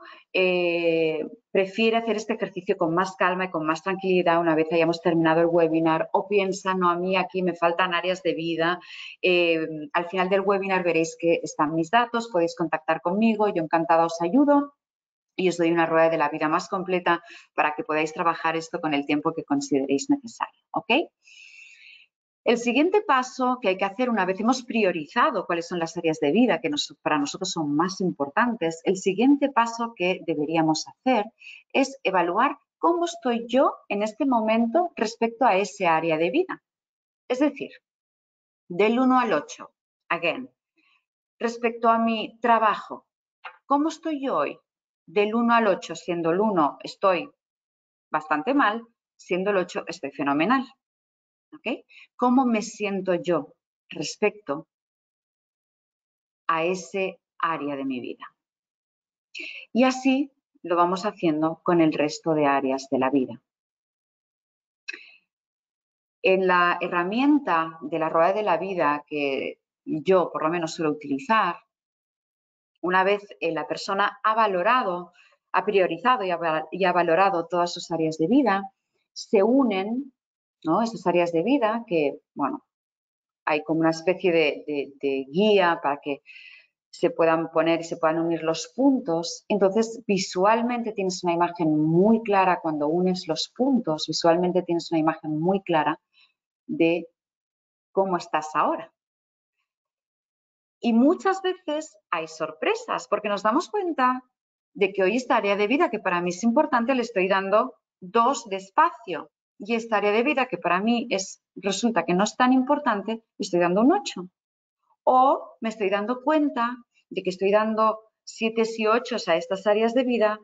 prefiere hacer este ejercicio con más calma y con más tranquilidad una vez hayamos terminado el webinar, o piensa, no, a mí aquí me faltan áreas de vida, al final del webinar veréis que están mis datos, podéis contactar conmigo, yo encantada os ayudo y os doy una rueda de la vida más completa para que podáis trabajar esto con el tiempo que consideréis necesario. ¿Ok? El siguiente paso que hay que hacer una vez hemos priorizado cuáles son las áreas de vida que para nosotros son más importantes, el siguiente paso que deberíamos hacer es evaluar cómo estoy yo en este momento respecto a ese área de vida. Es decir, del 1 al 8, again, respecto a mi trabajo, ¿cómo estoy yo hoy? Del 1 al 8, siendo el 1 estoy bastante mal, siendo el 8 estoy fenomenal. ¿Okay? ¿Cómo me siento yo respecto a ese área de mi vida? Y así lo vamos haciendo con el resto de áreas de la vida. En la herramienta de la rueda de la vida que yo por lo menos suelo utilizar, una vez la persona ha valorado, ha priorizado y ha valorado todas sus áreas de vida, se unen, ¿no? Esas áreas de vida que, bueno, hay como una especie de guía para que se puedan poner y se puedan unir los puntos. Entonces, visualmente tienes una imagen muy clara cuando unes los puntos, visualmente tienes una imagen muy clara de cómo estás ahora. Y muchas veces hay sorpresas porque nos damos cuenta de que hoy esta área de vida que para mí es importante le estoy dando 2 de espacio y esta área de vida que para mí resulta que no es tan importante le estoy dando un 8. O me estoy dando cuenta de que estoy dando 7 y 8 a estas áreas de vida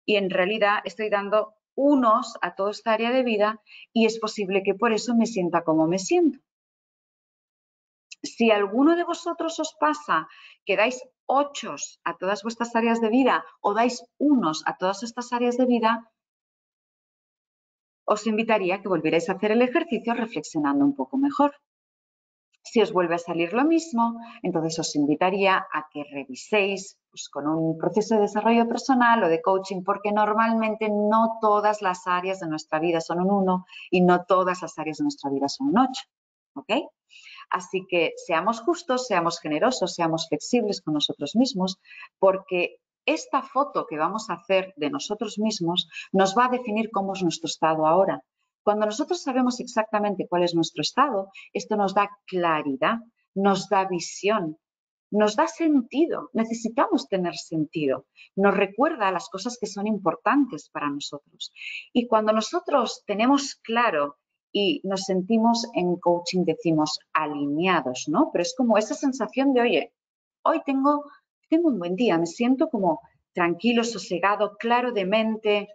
y en realidad estoy dando 1 a toda esta área de vida y es posible que por eso me sienta como me siento. Si a alguno de vosotros os pasa que dais 8 a todas vuestras áreas de vida o dais 1 a todas estas áreas de vida, os invitaría a que volvierais a hacer el ejercicio reflexionando un poco mejor. Si os vuelve a salir lo mismo, entonces os invitaría a que reviséis pues, con un proceso de desarrollo personal o de coaching, porque normalmente no todas las áreas de nuestra vida son un 1 y no todas las áreas de nuestra vida son un 8. ¿Ok? Así que seamos justos, seamos generosos, seamos flexibles con nosotros mismos, porque esta foto que vamos a hacer de nosotros mismos nos va a definir cómo es nuestro estado ahora. Cuando nosotros sabemos exactamente cuál es nuestro estado, esto nos da claridad, nos da visión, nos da sentido. Necesitamos tener sentido. Nos recuerda las cosas que son importantes para nosotros. Y cuando nosotros tenemos claro y nos sentimos en coaching, decimos alineados, ¿no? Pero es como esa sensación de, oye, hoy tengo un buen día, me siento como tranquilo, sosegado, claro de mente,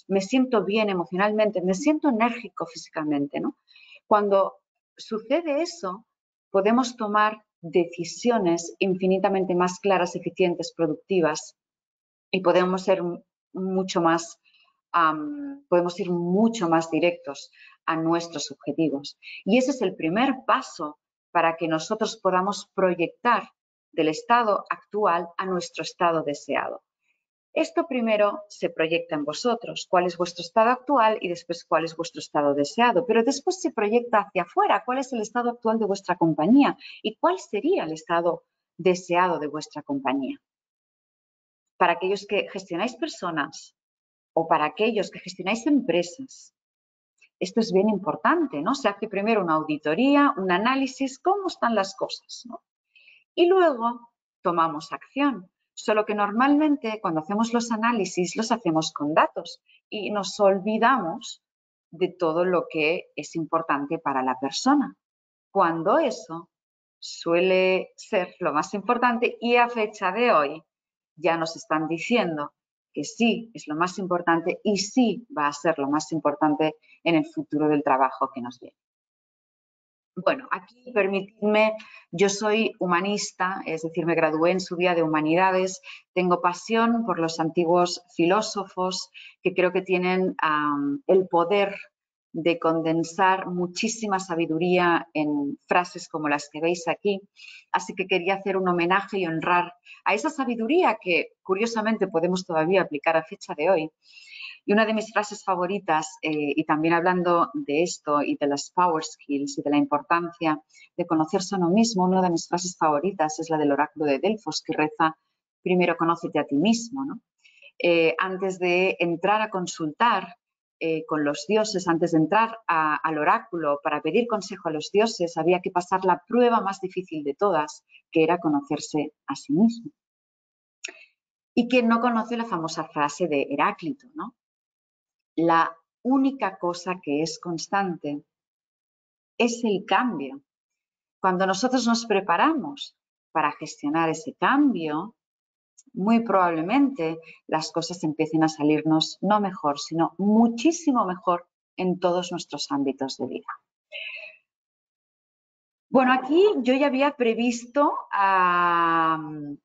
me siento bien emocionalmente, me siento enérgico físicamente, ¿no? Cuando sucede eso, podemos tomar decisiones infinitamente más claras, eficientes, productivas y podemos ser mucho más, podemos ir mucho más directos a nuestros objetivos. Y ese es el primer paso para que nosotros podamos proyectar del estado actual a nuestro estado deseado. Esto primero se proyecta en vosotros, cuál es vuestro estado actual y después cuál es vuestro estado deseado, pero después se proyecta hacia afuera, cuál es el estado actual de vuestra compañía y cuál sería el estado deseado de vuestra compañía. Para aquellos que gestionáis personas o para aquellos que gestionáis empresas, esto es bien importante, ¿no? Se hace primero una auditoría, un análisis, cómo están las cosas, ¿no? Y luego tomamos acción. Solo que normalmente cuando hacemos los análisis los hacemos con datos y nos olvidamos de todo lo que es importante para la persona, cuando eso suele ser lo más importante y a fecha de hoy ya nos están diciendo que sí es lo más importante y sí va a ser lo más importante en el futuro del trabajo que nos viene. Bueno, aquí permitidme, yo soy humanista, es decir, me gradué en su día de humanidades, tengo pasión por los antiguos filósofos que creo que tienen el poder de condensar muchísima sabiduría en frases como las que veis aquí, así que quería hacer un homenaje y honrar a esa sabiduría que curiosamente podemos todavía aplicar a fecha de hoy. Y una de mis frases favoritas, y también hablando de esto y de las power skills y de la importancia de conocerse a uno mismo, una de mis frases favoritas es la del oráculo de Delfos, que reza: primero conócete a ti mismo, ¿no? Antes de entrar a consultar con los dioses, antes de entrar al oráculo para pedir consejo a los dioses, había que pasar la prueba más difícil de todas, que era conocerse a sí mismo. Y quien no conoce la famosa frase de Heráclito, ¿no? La única cosa que es constante es el cambio. Cuando nosotros nos preparamos para gestionar ese cambio, muy probablemente las cosas empiecen a salirnos no mejor, sino muchísimo mejor en todos nuestros ámbitos de vida. Bueno, aquí yo ya había previsto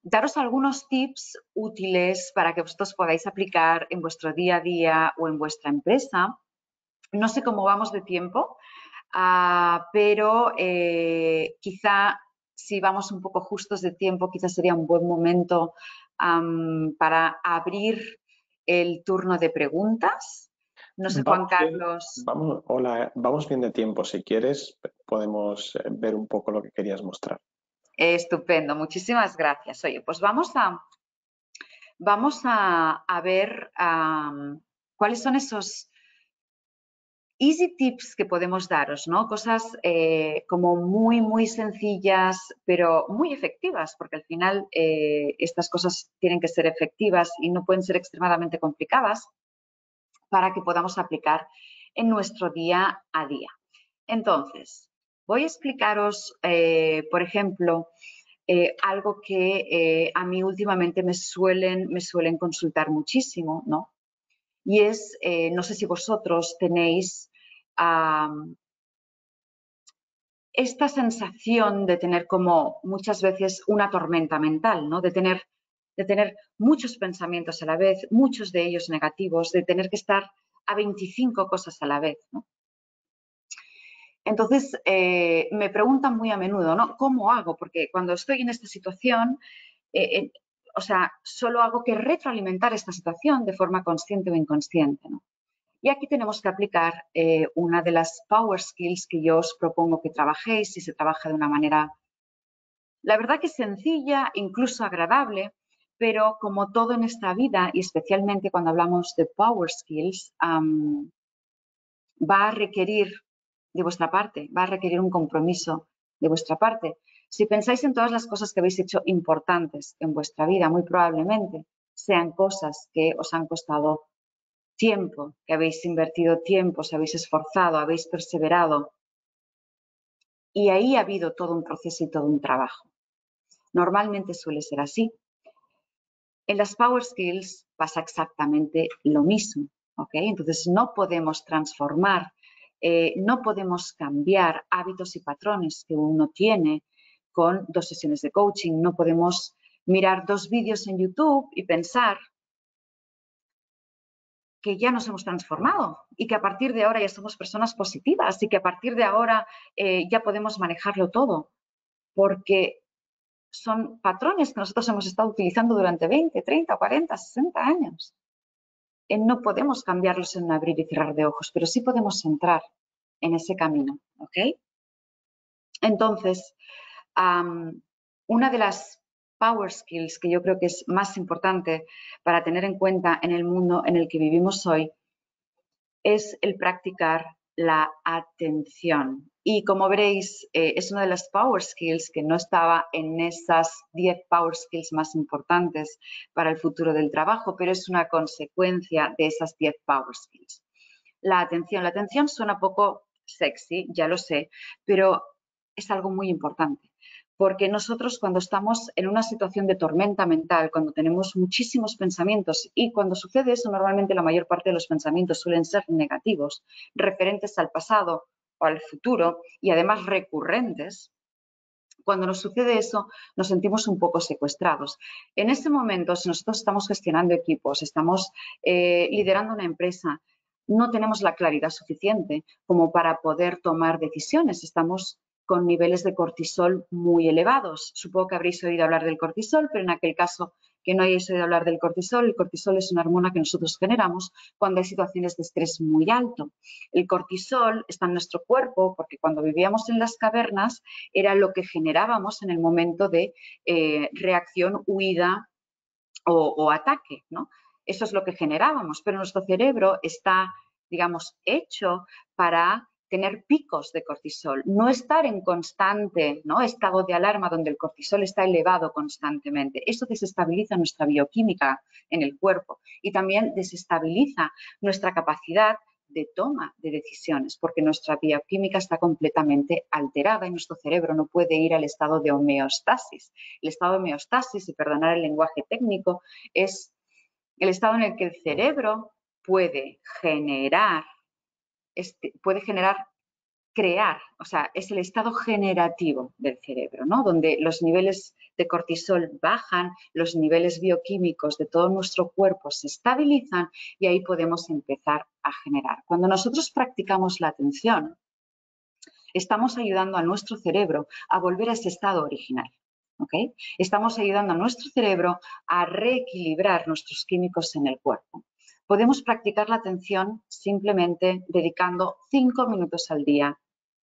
daros algunos tips útiles para que vosotros podáis aplicar en vuestro día a día o en vuestra empresa. No sé cómo vamos de tiempo, pero quizá si vamos un poco justos de tiempo, quizá sería un buen momento para abrir el turno de preguntas. No sé, Juan Carlos. Vamos bien de tiempo. Si quieres, podemos ver un poco lo que querías mostrar. Estupendo, muchísimas gracias. Oye, pues vamos a ver cuáles son esos easy tips que podemos daros, ¿no? Cosas como muy sencillas, pero muy efectivas, porque al final estas cosas tienen que ser efectivas y no pueden ser extremadamente complicadas para que podamos aplicar en nuestro día a día. Entonces, voy a explicaros, por ejemplo, algo que a mí últimamente me suelen consultar muchísimo, ¿no? Y es, no sé si vosotros tenéis esta sensación de tener como muchas veces una tormenta mental, ¿no? De tener muchos pensamientos a la vez, muchos de ellos negativos, de tener que estar a 25 cosas a la vez, ¿no? Entonces, me preguntan muy a menudo, ¿no? ¿Cómo hago? Porque cuando estoy en esta situación, o sea, solo hago que retroalimentar esta situación de forma consciente o inconsciente, ¿no? Y aquí tenemos que aplicar una de las power skills que yo os propongo que trabajéis y se trabaja de una manera, la verdad que sencilla, incluso agradable, pero como todo en esta vida y especialmente cuando hablamos de power skills, va a requerir de vuestra parte, va a requerir un compromiso de vuestra parte. Si pensáis en todas las cosas que habéis hecho importantes en vuestra vida, muy probablemente sean cosas que os han costado tiempo, que habéis invertido tiempo, os habéis esforzado, habéis perseverado. Y ahí ha habido todo un proceso y todo un trabajo. Normalmente suele ser así. En las Power Skills pasa exactamente lo mismo, ¿ok? Entonces no podemos transformar, no podemos cambiar hábitos y patrones que uno tiene con 2 sesiones de coaching. No podemos mirar 2 vídeos en YouTube y pensar que ya nos hemos transformado y que a partir de ahora ya somos personas positivas y que a partir de ahora ya podemos manejarlo todo, porque son patrones que nosotros hemos estado utilizando durante 20, 30, 40, 60 años. No podemos cambiarlos en un abrir y cerrar de ojos, pero sí podemos entrar en ese camino, ¿ok? Entonces, una de las power skills que yo creo que es más importante para tener en cuenta en el mundo en el que vivimos hoy es el practicar la atención. Y como veréis, es una de las power skills que no estaba en esas 10 power skills más importantes para el futuro del trabajo, pero es una consecuencia de esas 10 power skills. La atención suena poco sexy, ya lo sé, pero es algo muy importante. Porque nosotros cuando estamos en una situación de tormenta mental, cuando tenemos muchísimos pensamientos y cuando sucede eso, normalmente la mayor parte de los pensamientos suelen ser negativos, referentes al pasado o al futuro y además recurrentes. Cuando nos sucede eso, nos sentimos un poco secuestrados. En ese momento, si nosotros estamos gestionando equipos, estamos liderando una empresa, no tenemos la claridad suficiente como para poder tomar decisiones. Estamos con niveles de cortisol muy elevados. Supongo que habréis oído hablar del cortisol, pero en aquel caso que no hayáis oído hablar del cortisol, el cortisol es una hormona que nosotros generamos cuando hay situaciones de estrés muy alto. El cortisol está en nuestro cuerpo porque cuando vivíamos en las cavernas era lo que generábamos en el momento de reacción, huida o ataque, ¿no? Eso es lo que generábamos, pero nuestro cerebro está, digamos, hecho para tener picos de cortisol, no estar en constante, ¿no?, estado de alarma donde el cortisol está elevado constantemente. Eso desestabiliza nuestra bioquímica en el cuerpo y también desestabiliza nuestra capacidad de toma de decisiones, porque nuestra bioquímica está completamente alterada y nuestro cerebro no puede ir al estado de homeostasis. El estado de homeostasis, y perdonar el lenguaje técnico, es el estado en el que el cerebro puede generar, crear, o sea, es el estado generativo del cerebro, ¿no? Donde los niveles de cortisol bajan, los niveles bioquímicos de todo nuestro cuerpo se estabilizan y ahí podemos empezar a generar. Cuando nosotros practicamos la atención, estamos ayudando a nuestro cerebro a volver a ese estado original, ¿ok? Estamos ayudando a nuestro cerebro a reequilibrar nuestros químicos en el cuerpo. Podemos practicar la atención simplemente dedicando 5 minutos al día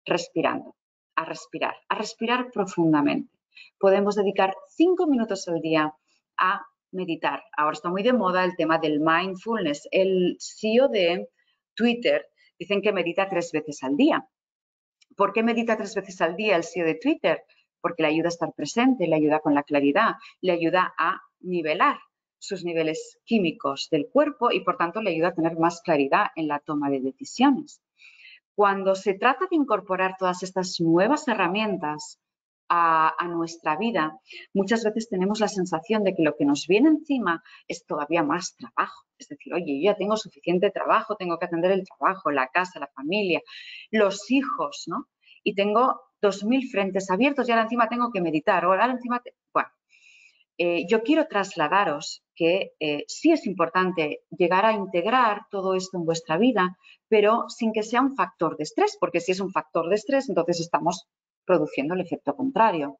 respirando, a respirar profundamente. Podemos dedicar 5 minutos al día a meditar. Ahora está muy de moda el tema del mindfulness. El CEO de Twitter dicen que medita 3 veces al día. ¿Por qué medita 3 veces al día el CEO de Twitter? Porque le ayuda a estar presente, le ayuda con la claridad, le ayuda a nivelar sus niveles químicos del cuerpo y, por tanto, le ayuda a tener más claridad en la toma de decisiones. Cuando se trata de incorporar todas estas nuevas herramientas a nuestra vida, muchas veces tenemos la sensación de que lo que nos viene encima es todavía más trabajo. Es decir, oye, yo ya tengo suficiente trabajo, tengo que atender el trabajo, la casa, la familia, los hijos, ¿no? Y tengo 2000 frentes abiertos y ahora encima tengo que meditar. Ahora encima, bueno, yo quiero trasladaros que sí es importante llegar a integrar todo esto en vuestra vida, pero sin que sea un factor de estrés, porque si es un factor de estrés, entonces estamos produciendo el efecto contrario.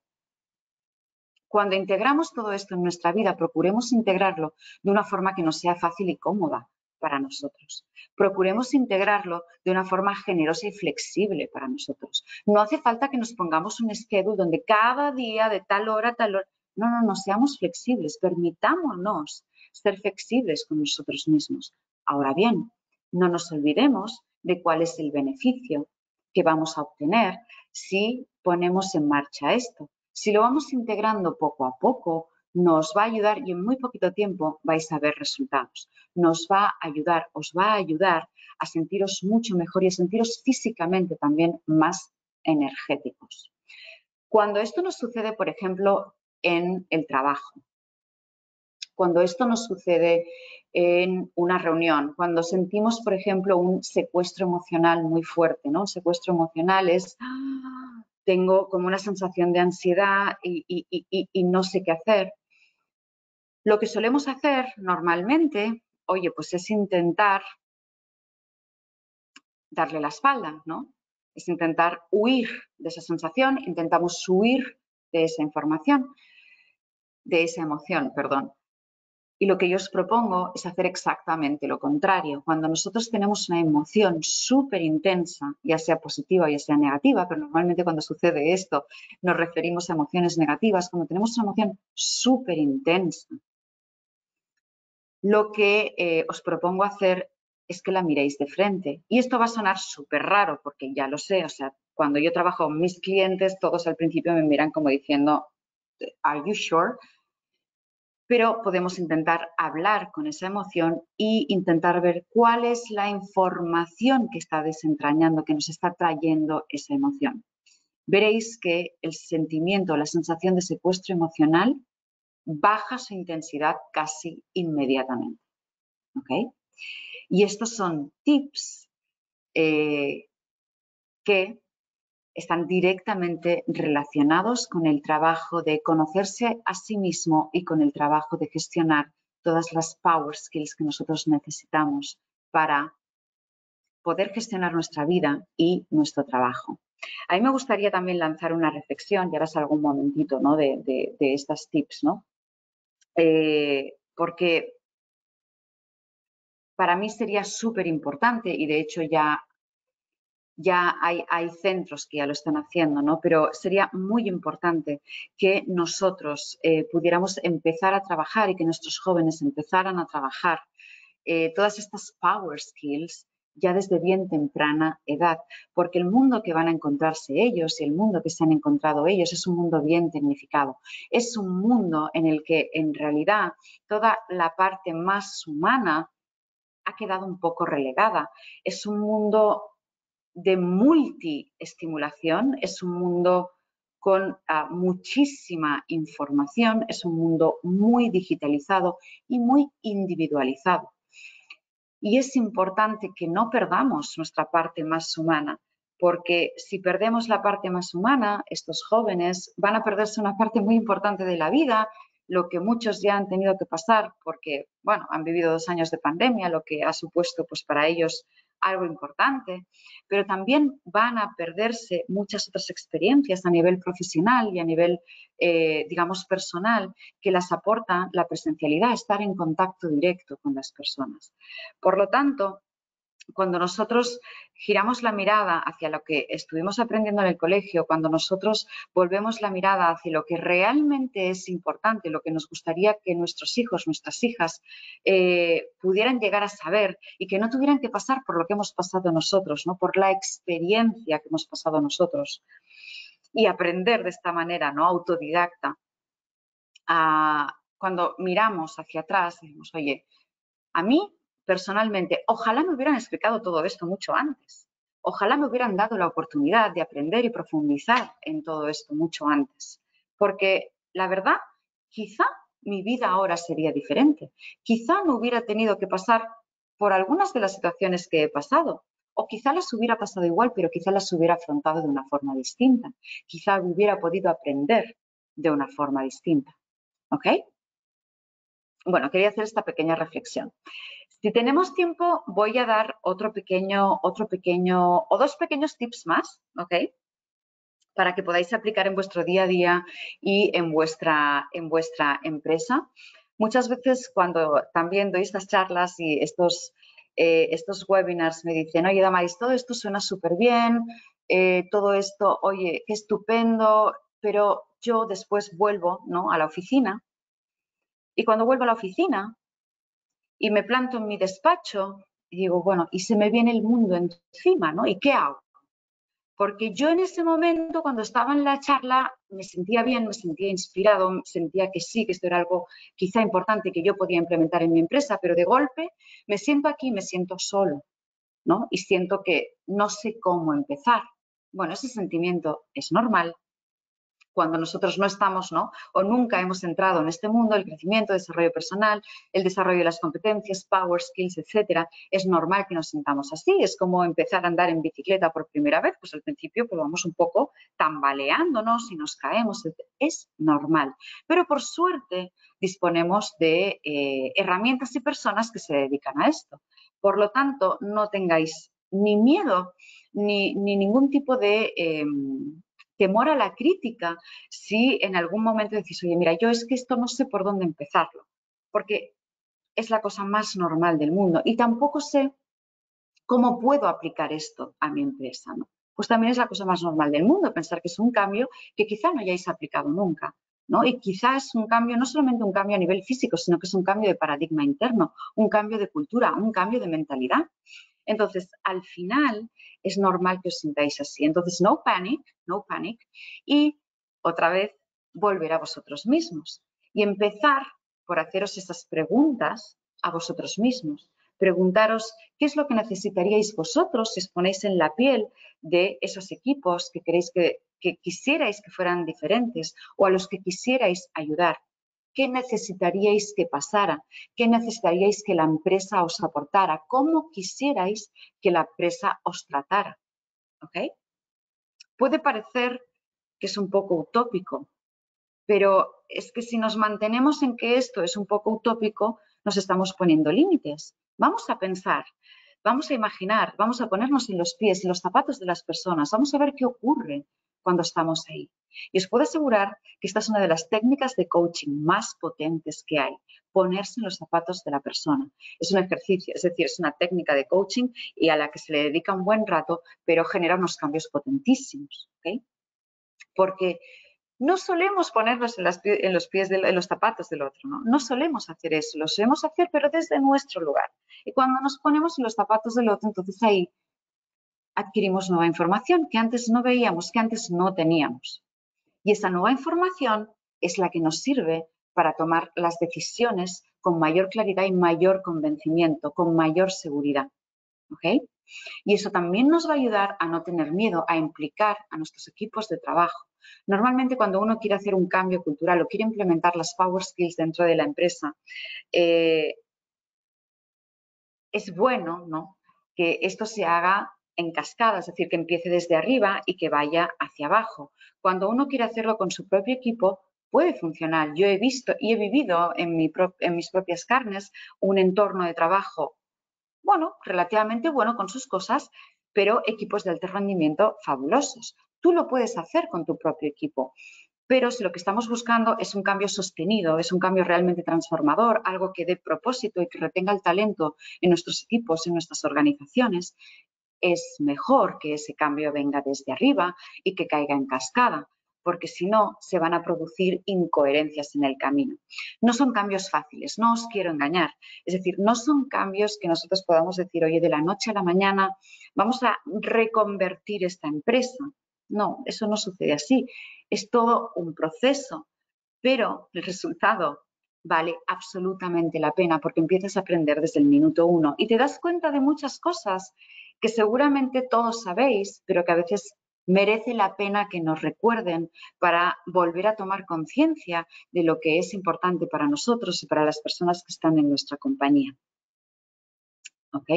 Cuando integramos todo esto en nuestra vida, procuremos integrarlo de una forma que nos sea fácil y cómoda para nosotros. Procuremos integrarlo de una forma generosa y flexible para nosotros. No hace falta que nos pongamos un schedule donde cada día de tal hora a tal hora. No, seamos flexibles, permitámonos ser flexibles con nosotros mismos. Ahora bien, no nos olvidemos de cuál es el beneficio que vamos a obtener si ponemos en marcha esto. Si lo vamos integrando poco a poco, nos va a ayudar y en muy poquito tiempo vais a ver resultados. Nos va a ayudar, os va a ayudar a sentiros mucho mejor y a sentiros físicamente también más energéticos. Cuando esto nos sucede, por ejemplo, en el trabajo, cuando esto nos sucede en una reunión, cuando sentimos, por ejemplo, un secuestro emocional muy fuerte, ¿no? Un secuestro emocional es tengo como una sensación de ansiedad y no sé qué hacer. Lo que solemos hacer normalmente, oye, pues es intentar darle la espalda, ¿no? Es intentar huir de esa sensación, intentamos huir de esa información, de esa emoción, perdón. Y lo que yo os propongo es hacer exactamente lo contrario. Cuando nosotros tenemos una emoción súper intensa, ya sea positiva, ya sea negativa, pero normalmente cuando sucede esto nos referimos a emociones negativas, cuando tenemos una emoción súper intensa, lo que os propongo hacer es que la miréis de frente. Y esto va a sonar súper raro porque ya lo sé, o sea, cuando yo trabajo con mis clientes, todos al principio me miran como diciendo, ¿Are you sure? Pero podemos intentar hablar con esa emoción e intentar ver cuál es la información que está desentrañando, que nos está trayendo esa emoción. Veréis que el sentimiento, la sensación de secuestro emocional baja su intensidad casi inmediatamente. ¿Okay? Y estos son tips que están directamente relacionados con el trabajo de conocerse a sí mismo y con el trabajo de gestionar todas las power skills que nosotros necesitamos para poder gestionar nuestra vida y nuestro trabajo. A mí me gustaría también lanzar una reflexión, y ahora salgo un momentito, ¿no? de estas tips, ¿no? Porque para mí sería súper importante, y de hecho ya hay centros que ya lo están haciendo, ¿no? Pero sería muy importante que nosotros pudiéramos empezar a trabajar y que nuestros jóvenes empezaran a trabajar todas estas power skills ya desde bien temprana edad, porque el mundo que van a encontrarse ellos y el mundo que se han encontrado ellos es un mundo bien tecnificado. Es un mundo en el que en realidad toda la parte más humana ha quedado un poco relegada. Es un mundo de multiestimulación, es un mundo con muchísima información, es un mundo muy digitalizado y muy individualizado. Y es importante que no perdamos nuestra parte más humana, porque si perdemos la parte más humana, estos jóvenes van a perderse una parte muy importante de la vida, lo que muchos ya han tenido que pasar porque, bueno, han vivido 2 años de pandemia, lo que ha supuesto pues para ellos algo importante, pero también van a perderse muchas otras experiencias a nivel profesional y a nivel, digamos, personal, que las aporta la presencialidad, estar en contacto directo con las personas. Por lo tanto, cuando nosotros giramos la mirada hacia lo que estuvimos aprendiendo en el colegio, cuando nosotros volvemos la mirada hacia lo que realmente es importante, lo que nos gustaría que nuestros hijos, nuestras hijas pudieran llegar a saber y que no tuvieran que pasar por lo que hemos pasado nosotros, ¿no? Por la experiencia que hemos pasado nosotros y aprender de esta manera, ¿no? Autodidacta. Cuando miramos hacia atrás, decimos, oye, a mí, personalmente, ojalá me hubieran explicado todo esto mucho antes. Ojalá me hubieran dado la oportunidad de aprender y profundizar en todo esto mucho antes. Porque la verdad, quizá mi vida ahora sería diferente. Quizá no hubiera tenido que pasar por algunas de las situaciones que he pasado. O quizá las hubiera pasado igual, pero quizá las hubiera afrontado de una forma distinta. Quizá hubiera podido aprender de una forma distinta. ¿Ok? Bueno, quería hacer esta pequeña reflexión. Si tenemos tiempo, voy a dar otro pequeño o 2 pequeños tips más, ¿ok? Para que podáis aplicar en vuestro día a día y en vuestra empresa. Muchas veces cuando también doy estas charlas y estos webinars me dicen, oye, Damaris, todo esto suena súper bien, todo esto, oye, qué estupendo, pero yo después vuelvo, ¿no?, a la oficina. Y cuando vuelvo a la oficina, y me planto en mi despacho y digo, bueno, y se me viene el mundo encima, ¿no? ¿Y qué hago? Porque yo en ese momento, cuando estaba en la charla, me sentía bien, me sentía inspirado, sentía que sí, que esto era algo quizá importante que yo podía implementar en mi empresa, pero de golpe me siento aquí, me siento solo, ¿no? Y siento que no sé cómo empezar. Bueno, ese sentimiento es normal, cuando nosotros no estamos, ¿no? O nunca hemos entrado en este mundo, el crecimiento, el desarrollo personal, el desarrollo de las competencias, power skills, etcétera, es normal que nos sintamos así. Es como empezar a andar en bicicleta por primera vez, pues al principio pues vamos un poco tambaleándonos y nos caemos, es normal. Pero por suerte disponemos de herramientas y personas que se dedican a esto. Por lo tanto, no tengáis ni miedo ni ningún tipo de temor a la crítica si en algún momento decís, oye, mira, yo es que esto no sé por dónde empezarlo, porque es la cosa más normal del mundo y tampoco sé cómo puedo aplicar esto a mi empresa, ¿no? Pues también es la cosa más normal del mundo, pensar que es un cambio que quizá no hayáis aplicado nunca, ¿no? Y quizás es un cambio, no solamente un cambio a nivel físico, sino que es un cambio de paradigma interno, un cambio de cultura, un cambio de mentalidad. Entonces, al final, es normal que os sintáis así. Entonces, no panic, no panic. Y otra vez, volver a vosotros mismos. Y empezar por haceros esas preguntas a vosotros mismos. Preguntaros qué es lo que necesitaríais vosotros si os ponéis en la piel de esos equipos que queréis que quisierais que fueran diferentes o a los que quisierais ayudar. ¿Qué necesitaríais que pasara? ¿Qué necesitaríais que la empresa os aportara? ¿Cómo quisierais que la empresa os tratara? ¿Okay? Puede parecer que es un poco utópico, pero es que si nos mantenemos en que esto es un poco utópico, nos estamos poniendo límites. Vamos a pensar, vamos a imaginar, vamos a ponernos en los pies, en los zapatos de las personas, vamos a ver qué ocurre cuando estamos ahí. Y os puedo asegurar que esta es una de las técnicas de coaching más potentes que hay, ponerse en los zapatos de la persona. Es un ejercicio, es decir, es una técnica de coaching y a la que se le dedica un buen rato, pero genera unos cambios potentísimos. ¿Okay? Porque no solemos ponernos en los zapatos del otro, ¿no? No solemos hacer eso, lo solemos hacer, pero desde nuestro lugar. Y cuando nos ponemos en los zapatos del otro, entonces ahí adquirimos nueva información que antes no veíamos, que antes no teníamos. Y esa nueva información es la que nos sirve para tomar las decisiones con mayor claridad y mayor convencimiento, con mayor seguridad. ¿Okay? Y eso también nos va a ayudar a no tener miedo, a implicar a nuestros equipos de trabajo. Normalmente cuando uno quiere hacer un cambio cultural o quiere implementar las power skills dentro de la empresa, es bueno, ¿no?, que esto se haga en cascada, es decir, que empiece desde arriba y que vaya hacia abajo. Cuando uno quiere hacerlo con su propio equipo, puede funcionar. Yo he visto y he vivido en mis propias carnes un entorno de trabajo, bueno, relativamente bueno con sus cosas, pero equipos de alto rendimiento fabulosos. Tú lo puedes hacer con tu propio equipo. Pero si lo que estamos buscando es un cambio sostenido, es un cambio realmente transformador, algo que dé propósito y que retenga el talento en nuestros equipos, en nuestras organizaciones, es mejor que ese cambio venga desde arriba y que caiga en cascada, porque si no, se van a producir incoherencias en el camino. No son cambios fáciles, no os quiero engañar. Es decir, no son cambios que nosotros podamos decir, oye, de la noche a la mañana vamos a reconvertir esta empresa. No, eso no sucede así. Es todo un proceso, pero el resultado vale absolutamente la pena porque empiezas a aprender desde el minuto 1 y te das cuenta de muchas cosas que seguramente todos sabéis, pero que a veces merece la pena que nos recuerden para volver a tomar conciencia de lo que es importante para nosotros y para las personas que están en nuestra compañía. ¿Ok?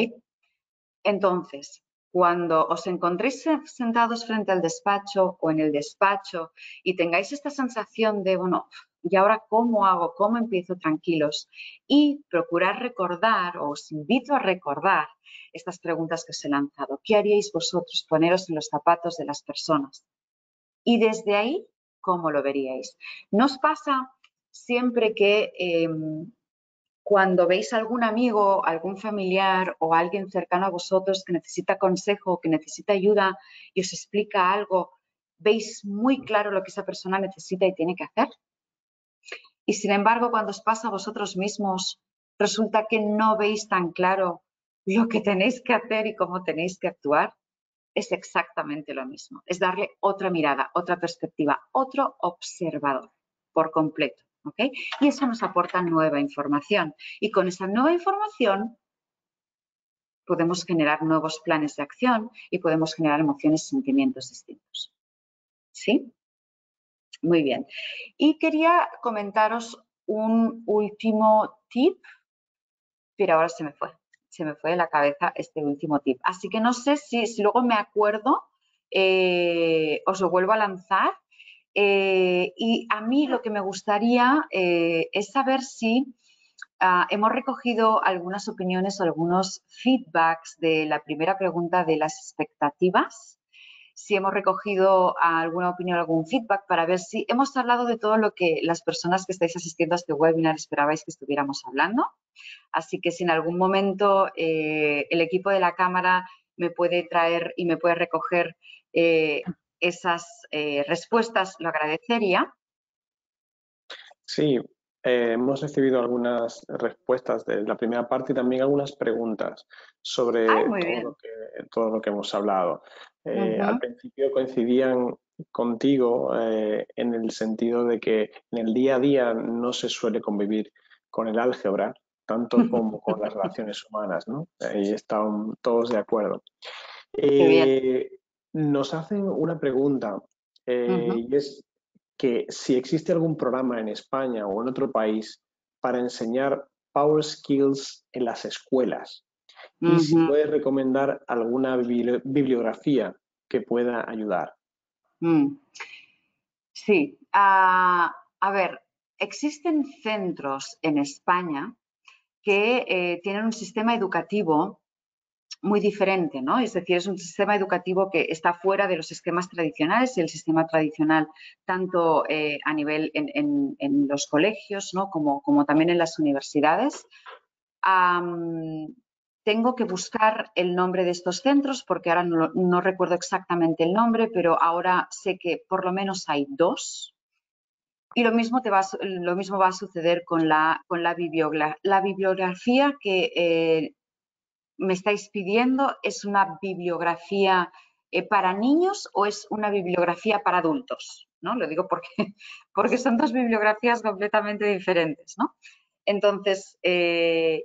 Entonces, cuando os encontréis sentados frente al despacho o en el despacho y tengáis esta sensación de, bueno, ¿y ahora cómo hago? ¿Cómo empiezo tranquilos? Y procurar recordar, o os invito a recordar estas preguntas que os he lanzado. ¿Qué haríais vosotros? Poneros en los zapatos de las personas. Y desde ahí, ¿cómo lo veríais? ¿No os pasa siempre que cuando veis a algún amigo, algún familiar o alguien cercano a vosotros que necesita consejo, que necesita ayuda y os explica algo, veis muy claro lo que esa persona necesita y tiene que hacer? Y sin embargo, cuando os pasa a vosotros mismos, resulta que no veis tan claro lo que tenéis que hacer y cómo tenéis que actuar. Es exactamente lo mismo. Es darle otra mirada, otra perspectiva, otro observador por completo. ¿Okay? Y eso nos aporta nueva información. Y con esa nueva información podemos generar nuevos planes de acción y podemos generar emociones y sentimientos distintos. ¿Sí? Muy bien. Y quería comentaros un último tip, pero ahora se me fue de la cabeza este último tip. Así que no sé si luego me acuerdo, os lo vuelvo a lanzar. Y a mí lo que me gustaría es saber si hemos recogido algunas opiniones o algunos feedbacks de la primera pregunta de las expectativas. Si hemos recogido alguna opinión, algún feedback para ver si hemos hablado de todo lo que las personas que estáis asistiendo a este webinar esperabais que estuviéramos hablando. Así que si en algún momento el equipo de la cámara me puede traer y me puede recoger esas respuestas, lo agradecería. Sí, hemos recibido algunas respuestas de la primera parte y también algunas preguntas ¡Ay, sobre muy bien! todo lo que hemos hablado. Al Uh-huh. principio coincidían contigo en el sentido de que en el día a día no se suele convivir con el álgebra tanto como con las relaciones humanas, ¿no? Ahí están todos de acuerdo. ¡Qué bien! Eh, Nos hacen una pregunta Uh-huh. y es que si existe algún programa en España o en otro país para enseñar Power Skills en las escuelas y si Uh-huh. puedes recomendar alguna bibliografía que pueda ayudar. Sí. A ver, existen centros en España que tienen un sistema educativo muy diferente, ¿no? Es decir, es un sistema educativo que está fuera de los esquemas tradicionales y el sistema tradicional, tanto a nivel en los colegios, ¿no? como también en las universidades. Tengo que buscar el nombre de estos centros porque ahora no recuerdo exactamente el nombre, pero ahora sé que por lo menos hay dos. Y lo mismo va a suceder con la bibliografía que me estáis pidiendo. ¿Es una bibliografía para niños o es una bibliografía para adultos? ¿No? Lo digo porque son dos bibliografías completamente diferentes, ¿no? Entonces,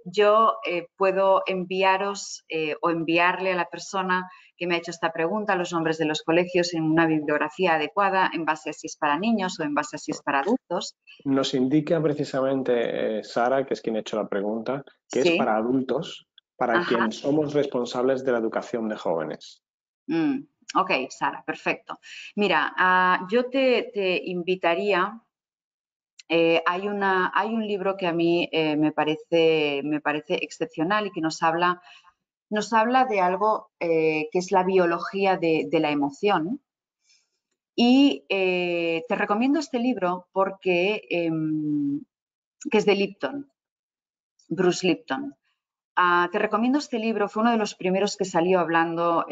yo puedo enviaros o enviarle a la persona que me ha hecho esta pregunta los nombres de los colegios en una bibliografía adecuada en base a si es para niños o en base a si es para adultos. Nos indica precisamente Sara, que es quien ha hecho la pregunta, que es Sí. para adultos, para Ajá. quien somos responsables de la educación de jóvenes. Ok, Sara, perfecto. Mira, yo te invitaría. Hay un libro que a mí me parece excepcional y que nos habla de algo que es la biología de la emoción. Y te recomiendo este libro porque que es de Lipton, Bruce Lipton. Te recomiendo este libro, fue uno de los primeros que salió hablando,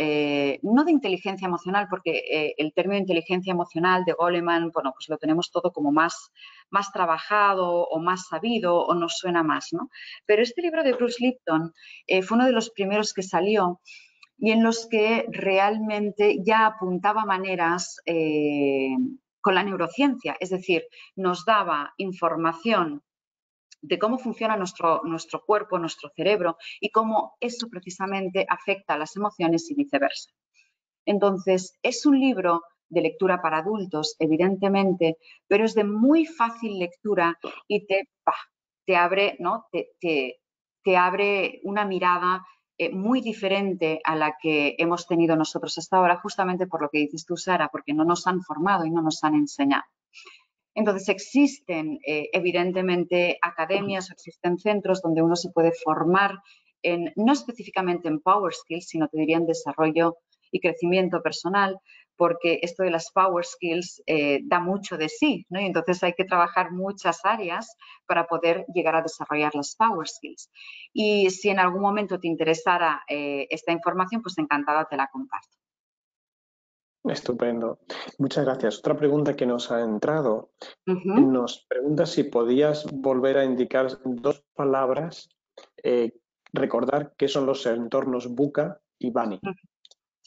no de inteligencia emocional, porque el término inteligencia emocional de Goleman, bueno, pues lo tenemos todo como más trabajado o más sabido o nos suena más, ¿no? Pero este libro de Bruce Lipton fue uno de los primeros que salió y en los que realmente ya apuntaba maneras con la neurociencia, es decir, nos daba información de cómo funciona nuestro cuerpo, nuestro cerebro y cómo eso precisamente afecta a las emociones y viceversa. Entonces, es un libro de lectura para adultos, evidentemente, pero es de muy fácil lectura y te abre, ¿no? te abre una mirada muy diferente a la que hemos tenido nosotros hasta ahora, justamente por lo que dices tú, Sara, porque no nos han formado y no nos han enseñado. Entonces, existen evidentemente academias o existen centros donde uno se puede formar no específicamente en Power Skills, sino te diría en desarrollo y crecimiento personal, porque esto de las Power Skills da mucho de sí, ¿no? Y entonces hay que trabajar muchas áreas para poder llegar a desarrollar las Power Skills. Y si en algún momento te interesara esta información, pues encantada te la comparto. Estupendo. Muchas gracias. Otra pregunta que nos ha entrado. Uh-huh. Nos pregunta si podías volver a indicar dos palabras, recordar qué son los entornos VUCA y BANI.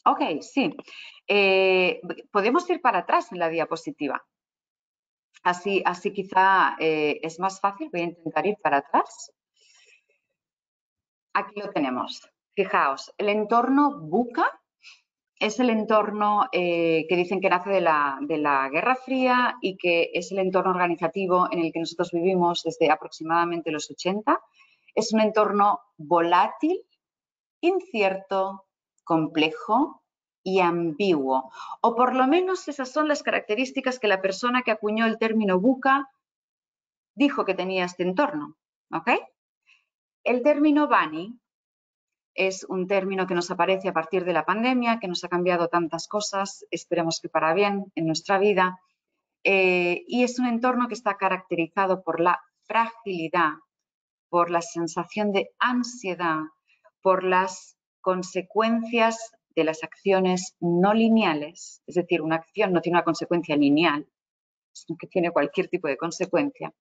Ok, sí. Podemos ir para atrás en la diapositiva. Así quizá es más fácil. Voy a intentar ir para atrás. Aquí lo tenemos. Fijaos, el entorno VUCA es el entorno que dicen que nace de la Guerra Fría y que es el entorno organizativo en el que nosotros vivimos desde aproximadamente los 80. Es un entorno volátil, incierto, complejo y ambiguo. O por lo menos esas son las características que la persona que acuñó el término VUCA dijo que tenía este entorno. ¿Ok? El término Bunny es un término que nos aparece a partir de la pandemia, que nos ha cambiado tantas cosas, esperemos que para bien, en nuestra vida, y es un entorno que está caracterizado por la fragilidad, por la sensación de ansiedad, por las consecuencias de las acciones no lineales, es decir, una acción no tiene una consecuencia lineal, sino que tiene cualquier tipo de consecuencia,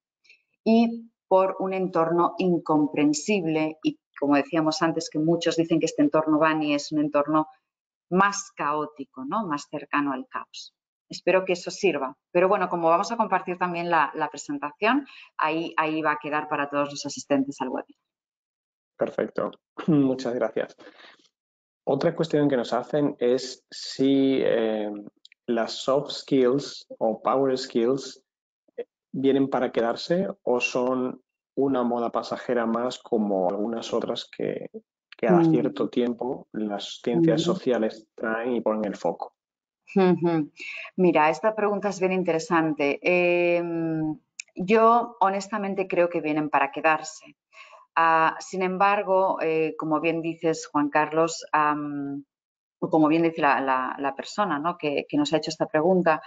y por un entorno incomprensible y, como decíamos antes, que muchos dicen que este entorno Bunny es un entorno más caótico, ¿no? Más cercano al caos. Espero que eso sirva. Pero bueno, como vamos a compartir también la presentación, ahí va a quedar para todos los asistentes al webinar. Perfecto, muchas gracias. Otra cuestión que nos hacen es si las soft skills o power skills vienen para quedarse o son una moda pasajera más como algunas otras que a cierto tiempo las ciencias sociales traen y ponen el foco. Mira, esta pregunta es bien interesante. Yo honestamente creo que vienen para quedarse. Sin embargo, como bien dices, Juan Carlos, o como bien dice la persona, ¿no?, que nos ha hecho esta pregunta,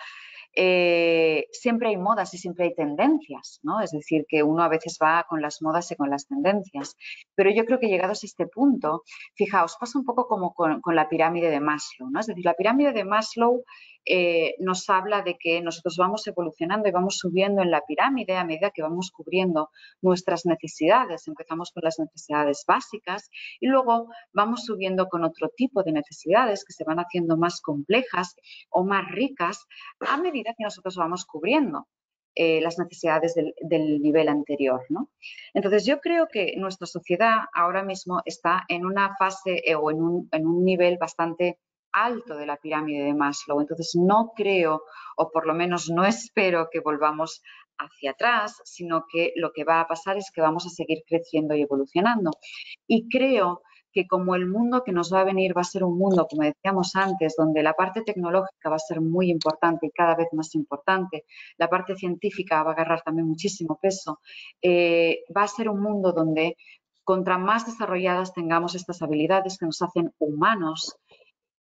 siempre hay modas y siempre hay tendencias, ¿no? Es decir, que uno a veces va con las modas y con las tendencias. Pero yo creo que llegados a este punto, fijaos, pasa un poco como con la pirámide de Maslow, ¿no? Es decir, la pirámide de Maslow nos habla de que nosotros vamos evolucionando y vamos subiendo en la pirámide a medida que vamos cubriendo nuestras necesidades. Empezamos con las necesidades básicas y luego vamos subiendo con otro tipo de necesidades que se van haciendo más complejas o más ricas a medida que nosotros vamos cubriendo las necesidades del nivel anterior, ¿no? Entonces, yo creo que nuestra sociedad ahora mismo está en una fase o en un nivel bastante alto de la pirámide de Maslow. Entonces, no creo, o por lo menos no espero que volvamos hacia atrás, sino que lo que va a pasar es que vamos a seguir creciendo y evolucionando. Y creo que como el mundo que nos va a venir va a ser un mundo, como decíamos antes, donde la parte tecnológica va a ser muy importante y cada vez más importante, la parte científica va a agarrar también muchísimo peso, va a ser un mundo donde contra más desarrolladas tengamos estas habilidades que nos hacen humanos,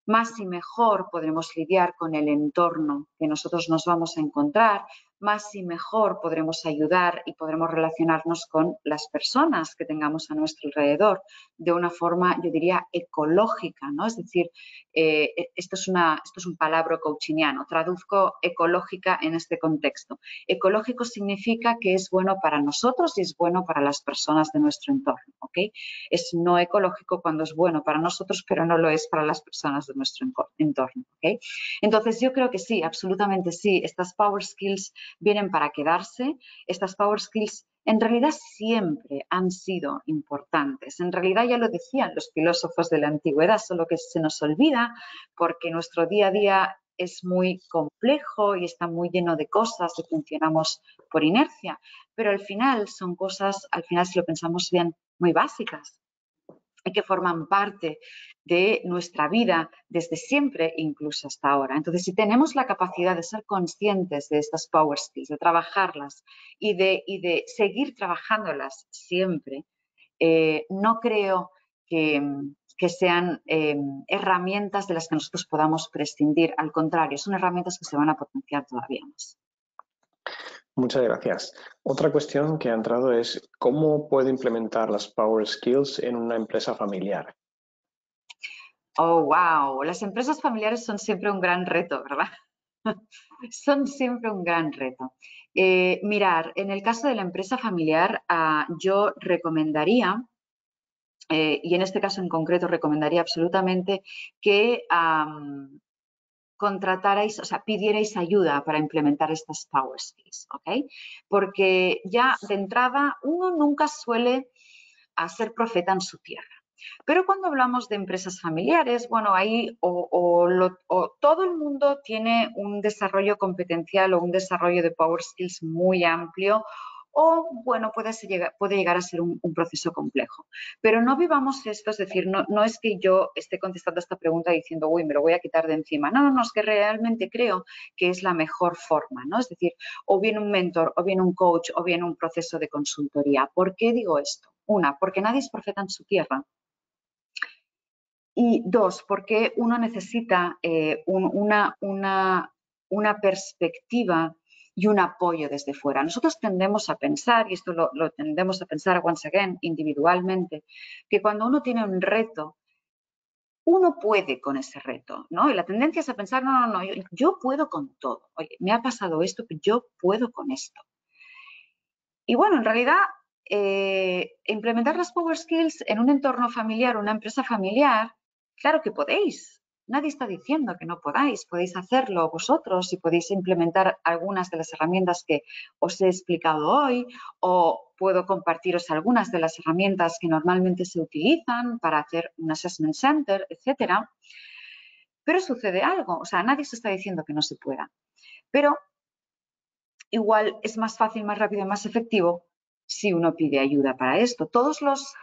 más y mejor podremos lidiar con el entorno que nosotros nos vamos a encontrar, más y mejor podremos ayudar y podremos relacionarnos con las personas que tengamos a nuestro alrededor de una forma, yo diría, ecológica, ¿no? Es decir, esto es un palabra coachiniano, traduzco ecológica en este contexto. Ecológico significa que es bueno para nosotros y es bueno para las personas de nuestro entorno, ¿ok? Es no ecológico cuando es bueno para nosotros, pero no lo es para las personas de nuestro entorno, ¿ok? Entonces, yo creo que sí, absolutamente sí, estas power skills vienen para quedarse. Estas power skills en realidad siempre han sido importantes. En realidad ya lo decían los filósofos de la antigüedad, solo que se nos olvida porque nuestro día a día es muy complejo y está muy lleno de cosas y funcionamos por inercia. Pero al final son cosas, al final si lo pensamos bien, muy básicas y que forman parte de nuestra vida desde siempre, incluso hasta ahora. Entonces, si tenemos la capacidad de ser conscientes de estas power skills, de trabajarlas y de seguir trabajándolas siempre, no creo que sean herramientas de las que nosotros podamos prescindir. Al contrario, son herramientas que se van a potenciar todavía más. Muchas gracias. Otra cuestión que ha entrado es ¿cómo puedo implementar las Power Skills en una empresa familiar? Oh, wow. Las empresas familiares son siempre un gran reto, ¿verdad? Son siempre un gran reto. Mirar, en el caso de la empresa familiar, yo recomendaría, y en este caso en concreto recomendaría absolutamente que contratarais, o sea, pidierais ayuda para implementar estas Power Skills, ¿ok? Porque ya de entrada uno nunca suele ser profeta en su tierra. Pero cuando hablamos de empresas familiares, bueno, ahí o todo el mundo tiene un desarrollo competencial o un desarrollo de Power Skills muy amplio, o, bueno, puede llegar a ser un proceso complejo. Pero no vivamos esto, es decir, no es que yo esté contestando esta pregunta diciendo, uy, me lo voy a quitar de encima. No, es que realmente creo que es la mejor forma, ¿no? Es decir, o bien un mentor, o bien un coach, o bien un proceso de consultoría. ¿Por qué digo esto? Una, porque nadie es profeta en su tierra. Y dos, porque uno necesita una perspectiva y un apoyo desde fuera. Nosotros tendemos a pensar, y esto lo tendemos a pensar once again individualmente, que cuando uno tiene un reto, uno puede con ese reto, ¿no? Y la tendencia es a pensar, no, yo puedo con todo. Oye, me ha pasado esto, pero yo puedo con esto. Y bueno, en realidad, implementar las Power Skills en un entorno familiar, una empresa familiar, claro que podéis. Nadie está diciendo que no podáis. Podéis hacerlo vosotros y podéis implementar algunas de las herramientas que os he explicado hoy, o puedo compartiros algunas de las herramientas que normalmente se utilizan para hacer un assessment center, etcétera. Pero sucede algo. O sea, nadie se está diciendo que no se pueda. Pero igual es más fácil, más rápido y más efectivo si uno pide ayuda para esto. Todos los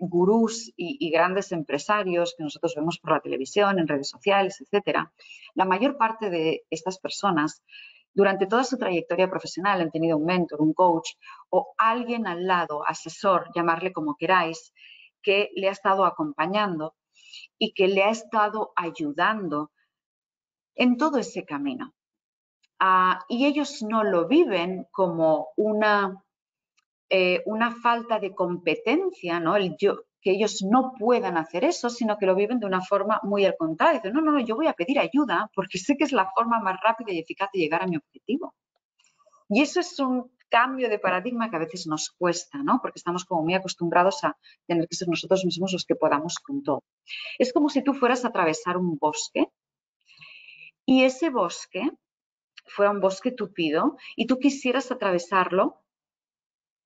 gurús y grandes empresarios que nosotros vemos por la televisión, en redes sociales, etcétera, la mayor parte de estas personas, durante toda su trayectoria profesional, han tenido un mentor, un coach o alguien al lado, asesor, llamarle como queráis, que le ha estado acompañando y que le ha estado ayudando en todo ese camino. Y ellos no lo viven como una falta de competencia, ¿no? Que ellos no puedan hacer eso, sino que lo viven de una forma muy al contrario. Dicen, no, yo voy a pedir ayuda porque sé que es la forma más rápida y eficaz de llegar a mi objetivo. Y eso es un cambio de paradigma que a veces nos cuesta, ¿no? Porque estamos como muy acostumbrados a tener que ser nosotros mismos los que podamos con todo. Es como si tú fueras a atravesar un bosque y ese bosque fuera un bosque tupido y tú quisieras atravesarlo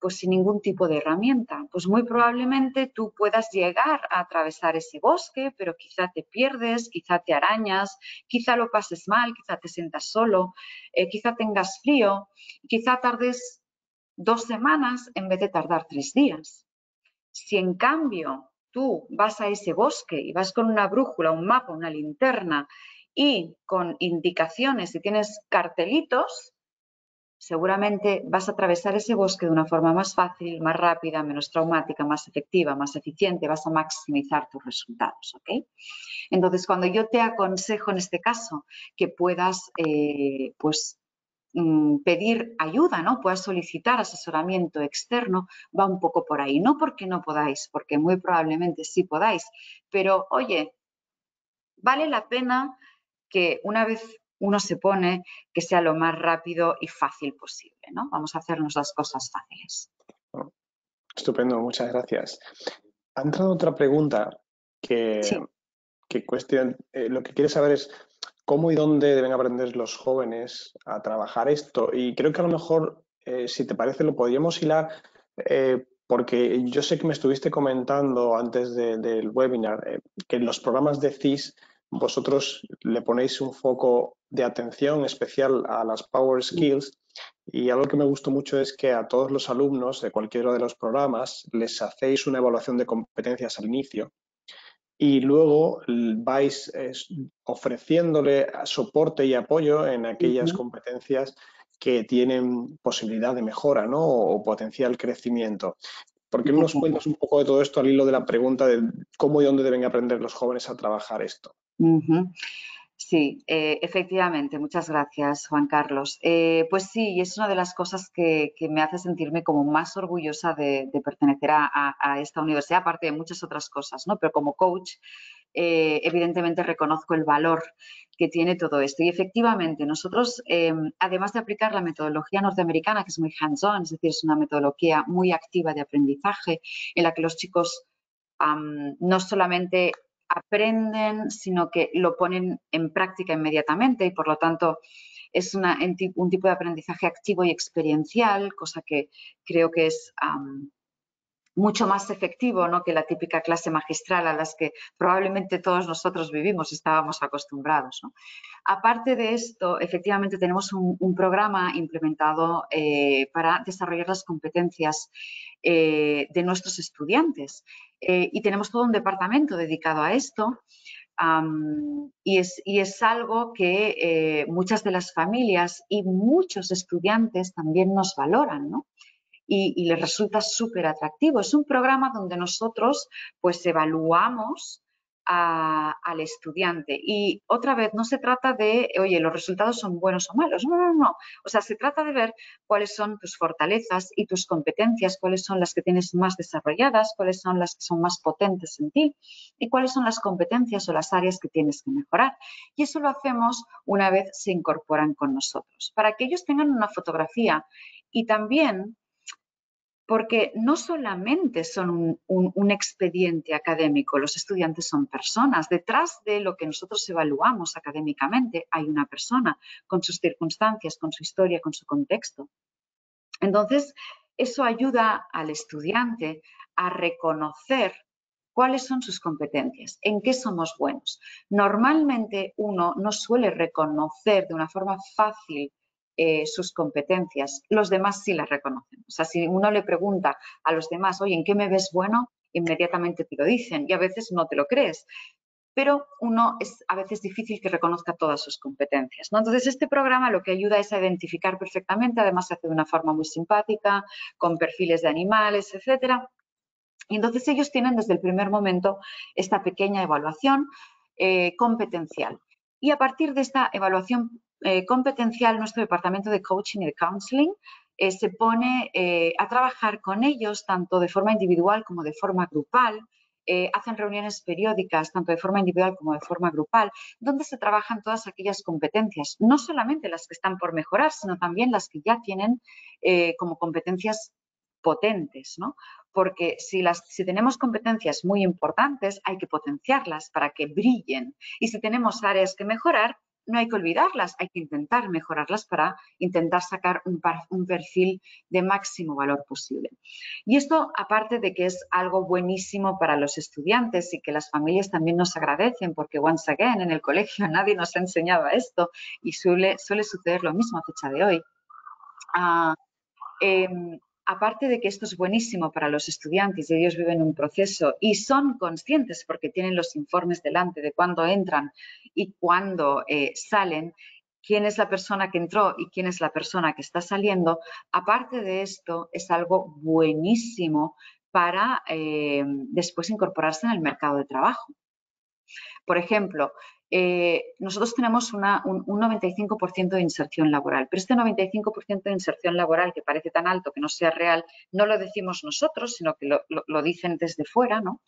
pues sin ningún tipo de herramienta. Pues muy probablemente tú puedas llegar a atravesar ese bosque, pero quizá te pierdes, quizá te arañas, quizá lo pases mal, quizá te sientas solo, quizá tengas frío, quizá tardes 2 semanas en vez de tardar 3 días. Si en cambio tú vas a ese bosque y vas con una brújula, un mapa, una linterna y con indicaciones y tienes cartelitos, seguramente vas a atravesar ese bosque de una forma más fácil, más rápida, menos traumática, más efectiva, más eficiente, vas a maximizar tus resultados, ¿ok? Entonces, cuando yo te aconsejo en este caso que puedas, pedir ayuda, ¿no? Puedas solicitar asesoramiento externo, va un poco por ahí. No porque no podáis, porque muy probablemente sí podáis, pero oye, vale la pena que una vez uno se pone, que sea lo más rápido y fácil posible, ¿no? Vamos a hacernos las cosas fáciles. Estupendo, muchas gracias. Ha entrado otra pregunta Sí. lo que quiere saber es cómo y dónde deben aprender los jóvenes a trabajar esto. Y creo que a lo mejor, si te parece, lo podríamos hilar, porque yo sé que me estuviste comentando antes del webinar que en los programas de CIS vosotros le ponéis un foco de atención especial a las Power Skills. Y algo que me gustó mucho es que a todos los alumnos de cualquiera de los programas les hacéis una evaluación de competencias al inicio y luego vais ofreciéndole soporte y apoyo en aquellas competencias que tienen posibilidad de mejora, ¿no? O potencial crecimiento. ¿Por qué no nos cuentas un poco de todo esto al hilo de la pregunta de cómo y dónde deben aprender los jóvenes a trabajar esto? Sí, efectivamente. Muchas gracias, Juan Carlos. Pues sí, es una de las cosas que me hace sentirme como más orgullosa de pertenecer a esta universidad, aparte de muchas otras cosas, ¿no? Pero como coach, evidentemente reconozco el valor que tiene todo esto. Y efectivamente, nosotros, además de aplicar la metodología norteamericana, que es muy hands-on, es decir, es una metodología muy activa de aprendizaje, en la que los chicos no solamente aprenden, sino que lo ponen en práctica inmediatamente y, por lo tanto, es un tipo de aprendizaje activo y experiencial, cosa que creo que es mucho más efectivo, ¿no?, que la típica clase magistral a las que probablemente todos nosotros vivimos, estábamos acostumbrados, ¿no? Aparte de esto, efectivamente tenemos un programa implementado para desarrollar las competencias de nuestros estudiantes y tenemos todo un departamento dedicado a esto. Y es algo que muchas de las familias y muchos estudiantes también nos valoran, ¿no? Y les resulta súper atractivo. Es un programa donde nosotros pues evaluamos al estudiante y otra vez no se trata de, oye, los resultados son buenos o malos, no, no, no. O sea, se trata de ver cuáles son tus fortalezas y tus competencias, cuáles son las que tienes más desarrolladas, cuáles son las que son más potentes en ti y cuáles son las competencias o las áreas que tienes que mejorar. Y eso lo hacemos una vez se incorporan con nosotros, para que ellos tengan una fotografía y también porque no solamente son un expediente académico, los estudiantes son personas. Detrás de lo que nosotros evaluamos académicamente hay una persona con sus circunstancias, con su historia, con su contexto. Entonces, eso ayuda al estudiante a reconocer cuáles son sus competencias, en qué somos buenos. Normalmente uno no suele reconocer de una forma fácil sus competencias, los demás sí las reconocen. O sea, si uno le pregunta a los demás, oye, ¿en qué me ves bueno? Inmediatamente te lo dicen y a veces no te lo crees. Pero uno es a veces difícil que reconozca todas sus competencias, ¿no? Entonces, este programa lo que ayuda es a identificar perfectamente, además se hace de una forma muy simpática, con perfiles de animales, etcétera. Y entonces ellos tienen desde el primer momento esta pequeña evaluación competencial. Y a partir de esta evaluación competencial, nuestro departamento de coaching y de counseling se pone a trabajar con ellos tanto de forma individual como de forma grupal. Hacen reuniones periódicas, tanto de forma individual como de forma grupal, donde se trabajan todas aquellas competencias, no solamente las que están por mejorar, sino también las que ya tienen como competencias potentes, ¿no? Porque si tenemos competencias muy importantes, hay que potenciarlas para que brillen. Y si tenemos áreas que mejorar, no hay que olvidarlas, hay que intentar mejorarlas para intentar sacar un perfil de máximo valor posible. Y esto, aparte de que es algo buenísimo para los estudiantes y que las familias también nos agradecen, porque once again, en el colegio nadie nos enseñaba esto y suele suceder lo mismo a fecha de hoy. Aparte de que esto es buenísimo para los estudiantes y ellos viven un proceso y son conscientes porque tienen los informes delante de cuándo entran y cuándo salen, quién es la persona que entró y quién es la persona que está saliendo, aparte de esto es algo buenísimo para después incorporarse en el mercado de trabajo. Por ejemplo, nosotros tenemos un 95% de inserción laboral, pero este 95% de inserción laboral que parece tan alto que no sea real, no lo decimos nosotros, sino que lo dicen desde fuera, ¿no?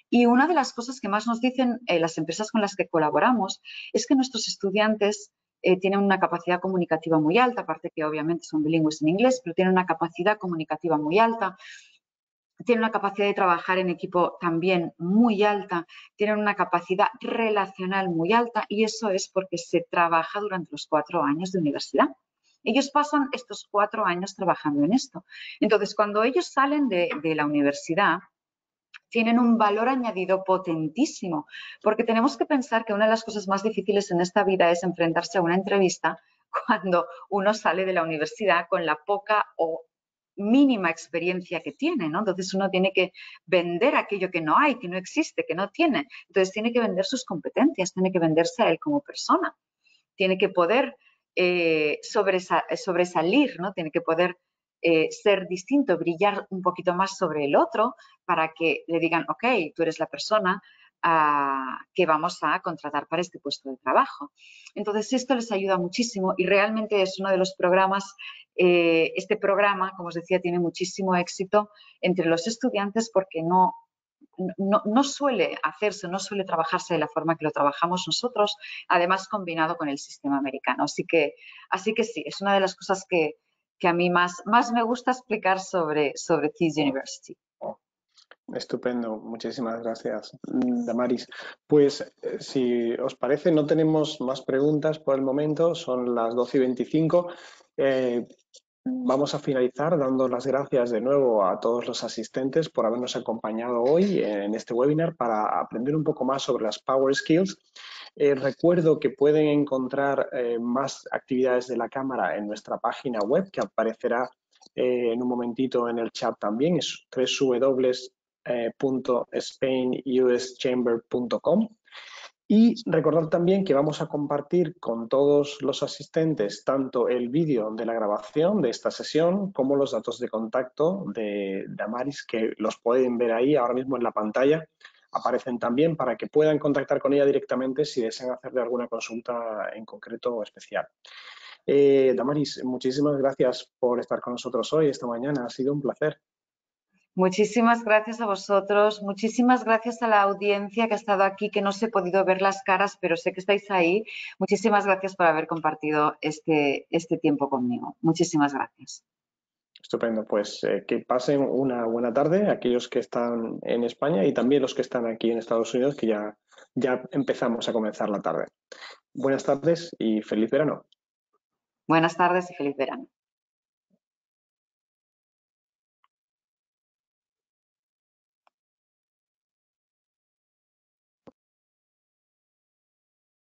Y una de las cosas que más nos dicen las empresas con las que colaboramos es que nuestros estudiantes tienen una capacidad comunicativa muy alta, aparte que obviamente son bilingües en inglés, pero tienen una capacidad comunicativa muy alta. Tienen una capacidad de trabajar en equipo también muy alta, tienen una capacidad relacional muy alta y eso es porque se trabaja durante los 4 años de universidad. Ellos pasan estos 4 años trabajando en esto. Entonces, cuando ellos salen de la universidad, tienen un valor añadido potentísimo, porque tenemos que pensar que una de las cosas más difíciles en esta vida es enfrentarse a una entrevista cuando uno sale de la universidad con la poca o mínima experiencia que tiene, ¿no? Entonces uno tiene que vender aquello que no hay, que no existe, que no tiene. Entonces tiene que vender sus competencias, tiene que venderse a él como persona, tiene que poder sobresalir, ¿no? Tiene que poder ser distinto, brillar un poquito más sobre el otro para que le digan, ok, tú eres la persona que vamos a contratar para este puesto de trabajo. Entonces, esto les ayuda muchísimo y realmente es uno de los programas, este programa, como os decía, tiene muchísimo éxito entre los estudiantes porque no suele hacerse, no suele trabajarse de la forma que lo trabajamos nosotros, además combinado con el sistema americano. Así que sí, es una de las cosas que a mí más me gusta explicar sobre Tees University. Estupendo, muchísimas gracias, Damaris. Pues si os parece, no tenemos más preguntas por el momento, son las 12:25. Vamos a finalizar dando las gracias de nuevo a todos los asistentes por habernos acompañado hoy en este webinar para aprender un poco más sobre las Power Skills. Recuerdo que pueden encontrar más actividades de la Cámara en nuestra página web, que aparecerá en un momentito en el chat también, es www.spainuschamber.com. Y recordar también que vamos a compartir con todos los asistentes tanto el vídeo de la grabación de esta sesión como los datos de contacto de Damaris, que los pueden ver ahí ahora mismo en la pantalla. Aparecen también para que puedan contactar con ella directamente si desean hacerle alguna consulta en concreto o especial. Damaris, muchísimas gracias por estar con nosotros hoy, esta mañana. Ha sido un placer. Muchísimas gracias a vosotros, muchísimas gracias a la audiencia que ha estado aquí, que no os he podido ver las caras, pero sé que estáis ahí. Muchísimas gracias por haber compartido este tiempo conmigo. Muchísimas gracias. Estupendo, pues que pasen una buena tarde aquellos que están en España y también los que están aquí en Estados Unidos, que ya empezamos a comenzar la tarde. Buenas tardes y feliz verano. Buenas tardes y feliz verano.